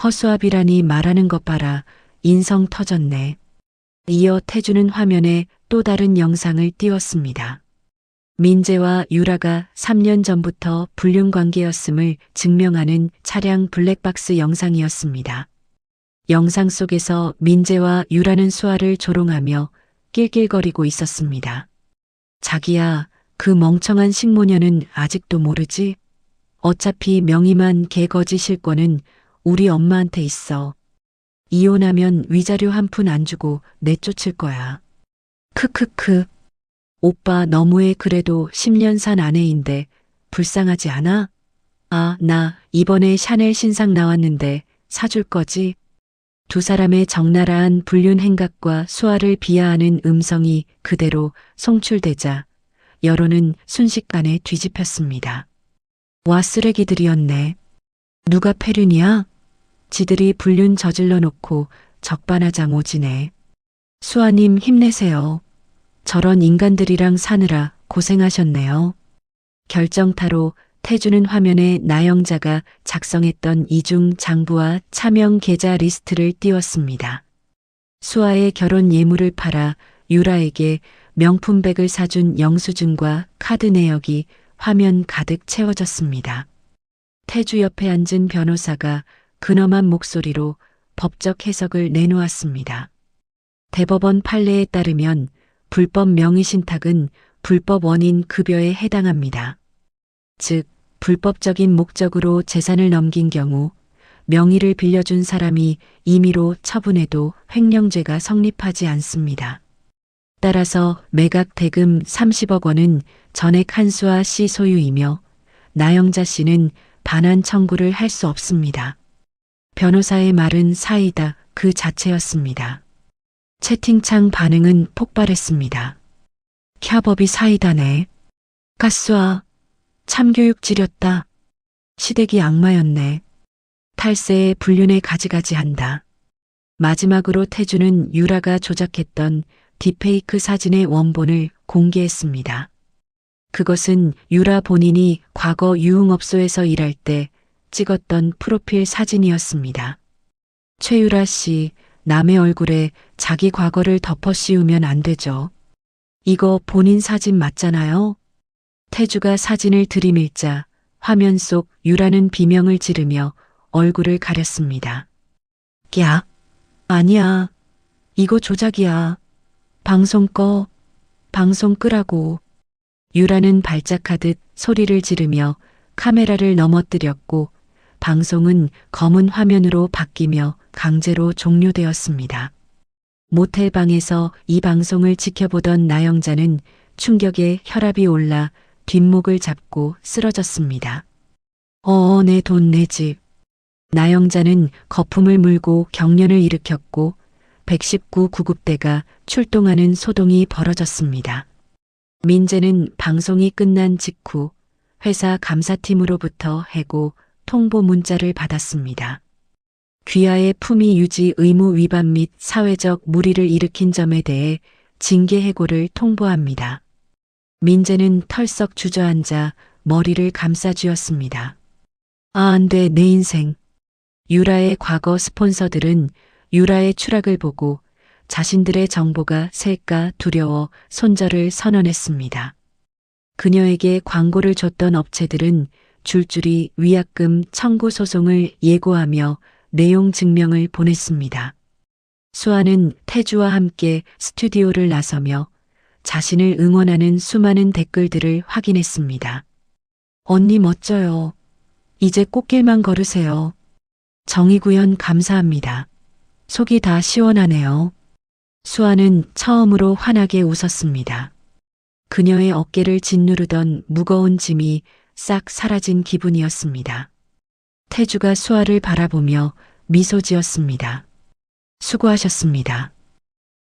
허수아비라니 말하는 것 봐라. 인성 터졌네. 이어 태주는 화면에 또 다른 영상을 띄웠습니다. 민재와 유라가 3년 전부터 불륜 관계였음을 증명하는 차량 블랙박스 영상이었습니다. 영상 속에서 민재와 유라는 수아를 조롱하며 낄낄거리고 있었습니다. 자기야, 그 멍청한 식모녀는 아직도 모르지? 어차피 명의만 개거짓일 거는 우리 엄마한테 있어. 이혼하면 위자료 한 푼 안 주고 내쫓을 거야. 크크크. 오빠 너무해. 그래도 10년 산 아내인데 불쌍하지 않아? 나 이번에 샤넬 신상 나왔는데 사줄 거지? 두 사람의 적나라한 불륜 행각과 수아를 비하하는 음성이 그대로 송출되자 여론은 순식간에 뒤집혔습니다. 와, 쓰레기들이었네. 누가 폐륜이야? 지들이 불륜 저질러 놓고 적반하장 오지네. 수아님 힘내세요. 저런 인간들이랑 사느라 고생하셨네요. 결정타로 태주는 화면에 나영자가 작성했던 이중 장부와 차명 계좌 리스트를 띄웠습니다. 수아의 결혼 예물을 팔아 유라에게 명품백을 사준 영수증과 카드 내역이 화면 가득 채워졌습니다. 태주 옆에 앉은 변호사가 근엄한 목소리로 법적 해석을 내놓았습니다. 대법원 판례에 따르면 불법 명의신탁은 불법 원인 급여에 해당합니다. 즉, 불법적인 목적으로 재산을 넘긴 경우 명의를 빌려준 사람이 임의로 처분해도 횡령죄가 성립하지 않습니다. 따라서 매각 대금 30억 원은 전액 한수아 씨 소유이며 나영자 씨는 반환 청구를 할 수 없습니다. 변호사의 말은 사이다 그 자체였습니다. 채팅창 반응은 폭발했습니다. 캬법이 사이다네. 가수아, 참교육 지렸다. 시댁이 악마였네. 탈세에 불륜에 가지가지 한다. 마지막으로 태주는 유라가 조작했던 딥페이크 사진의 원본을 공개했습니다. 그것은 유라 본인이 과거 유흥업소에서 일할 때 찍었던 프로필 사진이었습니다. 최유라 씨, 남의 얼굴에 자기 과거를 덮어 씌우면 안 되죠. 이거 본인 사진 맞잖아요? 태주가 사진을 들이밀자 화면 속 유라는 비명을 지르며 얼굴을 가렸습니다. 야, 아니야. 이거 조작이야. 방송 꺼. 방송 끄라고. 유라는 발작하듯 소리를 지르며 카메라를 넘어뜨렸고 방송은 검은 화면으로 바뀌며 강제로 종료되었습니다. 모텔 방에서 이 방송을 지켜보던 나영자는 충격에 혈압이 올라 뒷목을 잡고 쓰러졌습니다. 내 돈 내 집. 나영자는 거품을 물고 경련을 일으켰고 119 구급대가 출동하는 소동이 벌어졌습니다. 민재는 방송이 끝난 직후 회사 감사팀으로부터 해고 통보 문자를 받았습니다. 귀하의 품위 유지 의무 위반 및 사회적 물의를 일으킨 점에 대해 징계 해고를 통보합니다. 민재는 털썩 주저앉아 머리를 감싸쥐었습니다. 안 돼, 내 인생. 유라의 과거 스폰서들은 유라의 추락을 보고 자신들의 정보가 셀까 두려워 손절을 선언했습니다. 그녀에게 광고를 줬던 업체들은 줄줄이 위약금 청구 소송을 예고하며 내용 증명을 보냈습니다. 수아는 태주와 함께 스튜디오를 나서며 자신을 응원하는 수많은 댓글들을 확인했습니다. 언니 멋져요. 이제 꽃길만 걸으세요. 정의구현 감사합니다. 속이 다 시원하네요. 수아는 처음으로 환하게 웃었습니다. 그녀의 어깨를 짓누르던 무거운 짐이 싹 사라진 기분이었습니다. 태주가 수아를 바라보며 미소 지었습니다. 수고하셨습니다.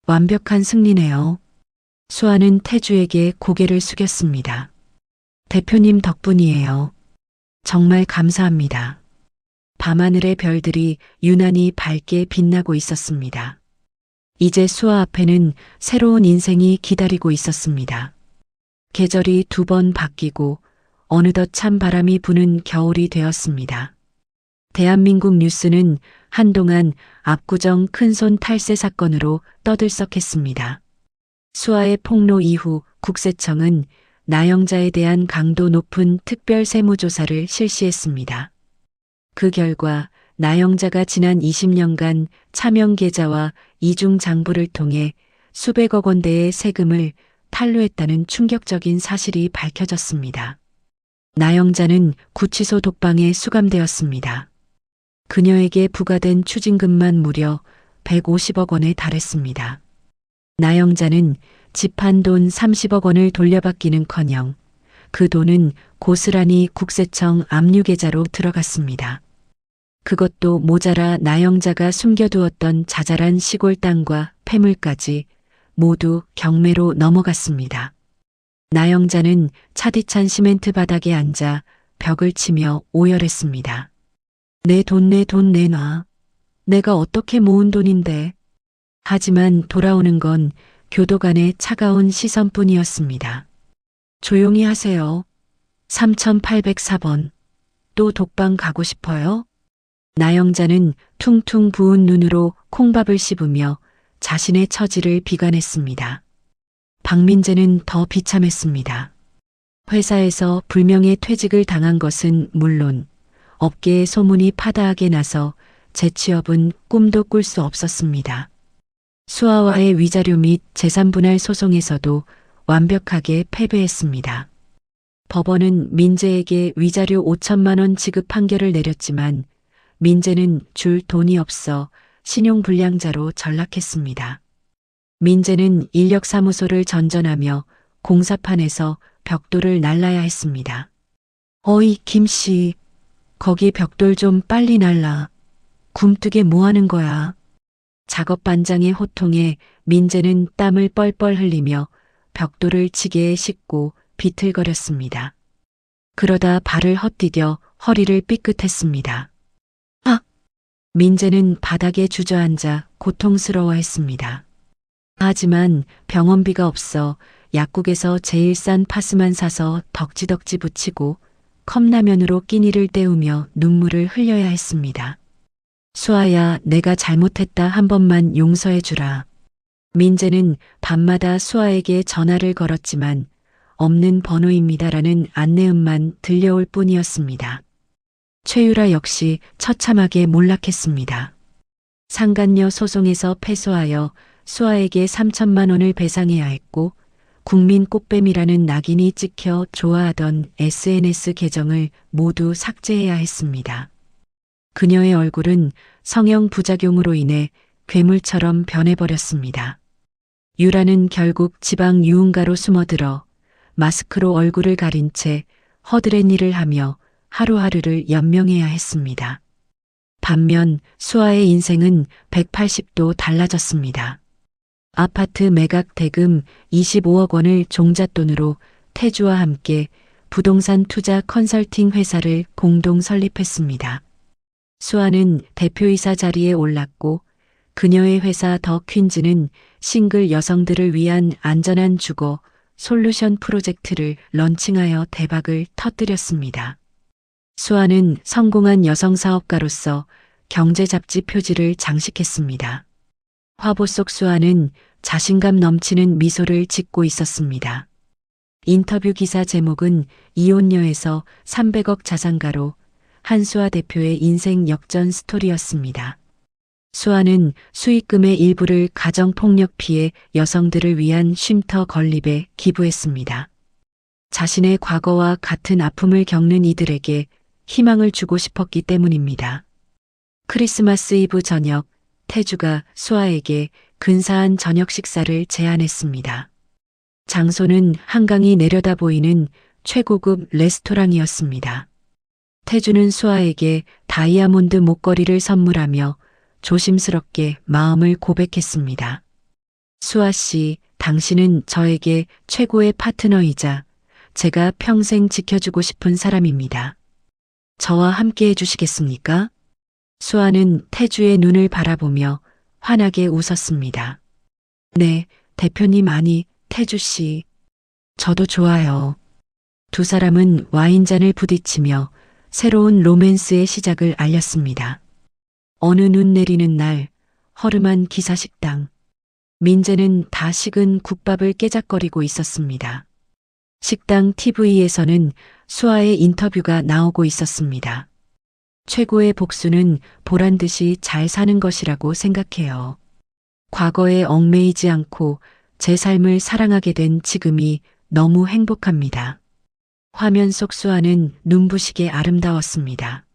완벽한 승리네요. 수아는 태주에게 고개를 숙였습니다. 대표님 덕분이에요. 정말 감사합니다. 밤하늘의 별들이 유난히 밝게 빛나고 있었습니다. 이제 수아 앞에는 새로운 인생이 기다리고 있었습니다. 계절이 2번 바뀌고 어느덧 찬 바람이 부는 겨울이 되었습니다. 대한민국 뉴스는 한동안 압구정 큰손 탈세 사건으로 떠들썩했습니다. 수아의 폭로 이후 국세청은 나영자에 대한 강도 높은 특별 세무조사를 실시했습니다. 그 결과 나영자가 지난 20년간 차명 계좌와 이중 장부를 통해 수백억 원대의 세금을 탈루했다는 충격적인 사실이 밝혀졌습니다. 나영자는 구치소 독방에 수감되었습니다. 그녀에게 부과된 추징금만 무려 150억 원에 달했습니다. 나영자는 집한 돈 30억 원을 돌려받기는커녕 그 돈은 고스란히 국세청 압류계좌로 들어갔습니다. 그것도 모자라 나영자가 숨겨두었던 자잘한 시골 땅과 폐물까지 모두 경매로 넘어갔습니다. 나영자는 차디찬 시멘트 바닥에 앉아 벽을 치며 오열했습니다. 내 돈 내놔. 내가 어떻게 모은 돈인데. 하지만 돌아오는 건 교도관의 차가운 시선뿐이었습니다. 조용히 하세요. 3804번. 또 독방 가고 싶어요? 나영자는 퉁퉁 부은 눈으로 콩밥을 씹으며 자신의 처지를 비관했습니다. 박민재는 더 비참했습니다. 회사에서 불명예 퇴직을 당한 것은 물론 업계의 소문이 파다하게 나서 재취업은 꿈도 꿀 수 없었습니다. 수아와의 위자료 및 재산분할 소송에서도 완벽하게 패배했습니다. 법원은 민재에게 위자료 5천만 원 지급 판결을 내렸지만 민재는 줄 돈이 없어 신용불량자로 전락했습니다. 민재는 인력사무소를 전전하며 공사판에서 벽돌을 날라야 했습니다. 어이 김씨, 거기 벽돌 좀 빨리 날라. 굼뜨게 뭐하는 거야. 작업 반장의 호통에 민재는 땀을 뻘뻘 흘리며 벽돌을 지게에 싣고 비틀거렸습니다. 그러다 발을 헛디뎌 허리를 삐끗했습니다. 아! 민재는 바닥에 주저앉아 고통스러워했습니다. 하지만 병원비가 없어 약국에서 제일 싼 파스만 사서 덕지덕지 붙이고 컵라면으로 끼니를 때우며 눈물을 흘려야 했습니다. 수아야, 내가 잘못했다 한 번만 용서해 주라. 민재는 밤마다 수아에게 전화를 걸었지만 없는 번호입니다라는 안내음만 들려올 뿐이었습니다. 최유라 역시 처참하게 몰락했습니다. 상간녀 소송에서 패소하여 수아에게 3천만 원을 배상해야 했고 국민 꽃뱀이라는 낙인이 찍혀 좋아하던 SNS 계정을 모두 삭제해야 했습니다. 그녀의 얼굴은 성형 부작용으로 인해 괴물처럼 변해버렸습니다. 유라는 결국 지방 유흥가로 숨어들어 마스크로 얼굴을 가린 채 허드렛 일을 하며 하루하루를 연명해야 했습니다. 반면 수아의 인생은 180도 달라졌습니다. 아파트 매각 대금 25억 원을 종잣돈으로 태주와 함께 부동산 투자 컨설팅 회사를 공동 설립했습니다. 수아는 대표이사 자리에 올랐고 그녀의 회사 더 퀸즈는 싱글 여성들을 위한 안전한 주거 솔루션 프로젝트를 런칭하여 대박을 터뜨렸습니다. 수아는 성공한 여성 사업가로서 경제 잡지 표지를 장식했습니다. 화보 속 수아는 자신감 넘치는 미소를 짓고 있었습니다. 인터뷰 기사 제목은 이혼녀에서 300억 자산가로 한수아 대표의 인생 역전 스토리였습니다. 수아는 수익금의 일부를 가정폭력 피해 여성들을 위한 쉼터 건립에 기부했습니다. 자신의 과거와 같은 아픔을 겪는 이들에게 희망을 주고 싶었기 때문입니다. 크리스마스 이브 저녁, 태주가 수아에게 근사한 저녁 식사를 제안했습니다. 장소는 한강이 내려다 보이는 최고급 레스토랑이었습니다. 태주는 수아에게 다이아몬드 목걸이를 선물하며 조심스럽게 마음을 고백했습니다. 수아 씨, 당신은 저에게 최고의 파트너이자 제가 평생 지켜주고 싶은 사람입니다. 저와 함께 해주시겠습니까? 수아는 태주의 눈을 바라보며 환하게 웃었습니다. 네, 대표님 아니, 태주 씨. 저도 좋아요. 두 사람은 와인잔을 부딪히며 새로운 로맨스의 시작을 알렸습니다. 어느 눈 내리는 날, 허름한 기사식당. 민재는 다 식은 국밥을 깨작거리고 있었습니다. 식당 TV에서는 수아의 인터뷰가 나오고 있었습니다. 최고의 복수는 보란 듯이 잘 사는 것이라고 생각해요. 과거에 얽매이지 않고 제 삶을 사랑하게 된 지금이 너무 행복합니다. 화면 속 수아는 눈부시게 아름다웠습니다.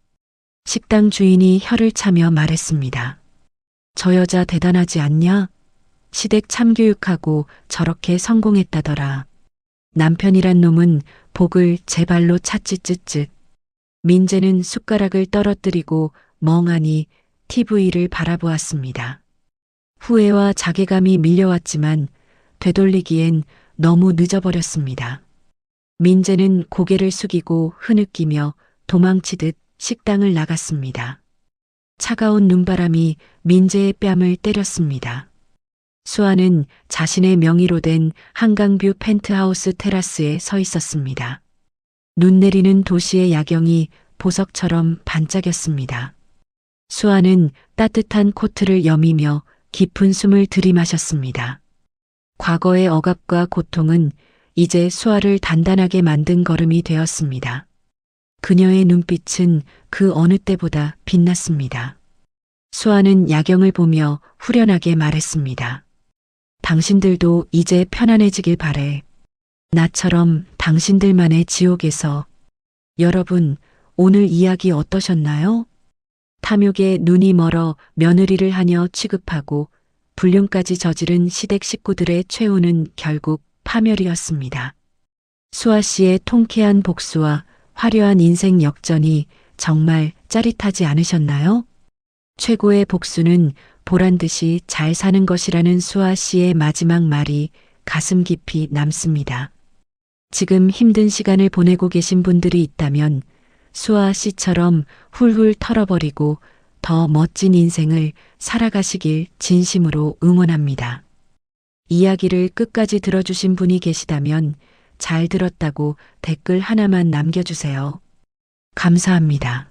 식당 주인이 혀를 차며 말했습니다. 저 여자 대단하지 않냐? 시댁 참교육하고 저렇게 성공했다더라. 남편이란 놈은 복을 제 발로 찼지 쯧쯧. 민재는 숟가락을 떨어뜨리고 멍하니 TV를 바라보았습니다. 후회와 자괴감이 밀려왔지만 되돌리기엔 너무 늦어버렸습니다. 민재는 고개를 숙이고 흐느끼며 도망치듯 식당을 나갔습니다. 차가운 눈바람이 민재의 뺨을 때렸습니다. 수아는 자신의 명의로 된 한강뷰 펜트하우스 테라스에 서 있었습니다. 눈 내리는 도시의 야경이 보석처럼 반짝였습니다. 수아는 따뜻한 코트를 여미며 깊은 숨을 들이마셨습니다. 과거의 억압과 고통은 이제 수아를 단단하게 만든 걸음이 되었습니다. 그녀의 눈빛은 그 어느 때보다 빛났습니다. 수아는 야경을 보며 후련하게 말했습니다. 당신들도 이제 편안해지길 바래. 나처럼 당신들만의 지옥에서. 여러분, 오늘 이야기 어떠셨나요? 탐욕에 눈이 멀어 며느리를 하녀 취급하고 불륜까지 저지른 시댁 식구들의 최후는 결국 파멸이었습니다. 수아 씨의 통쾌한 복수와 화려한 인생 역전이 정말 짜릿하지 않으셨나요? 최고의 복수는 보란 듯이 잘 사는 것이라는 수아 씨의 마지막 말이 가슴 깊이 남습니다. 지금 힘든 시간을 보내고 계신 분들이 있다면 수아 씨처럼 훌훌 털어버리고 더 멋진 인생을 살아가시길 진심으로 응원합니다. 이야기를 끝까지 들어주신 분이 계시다면 잘 들었다고 댓글 하나만 남겨주세요. 감사합니다.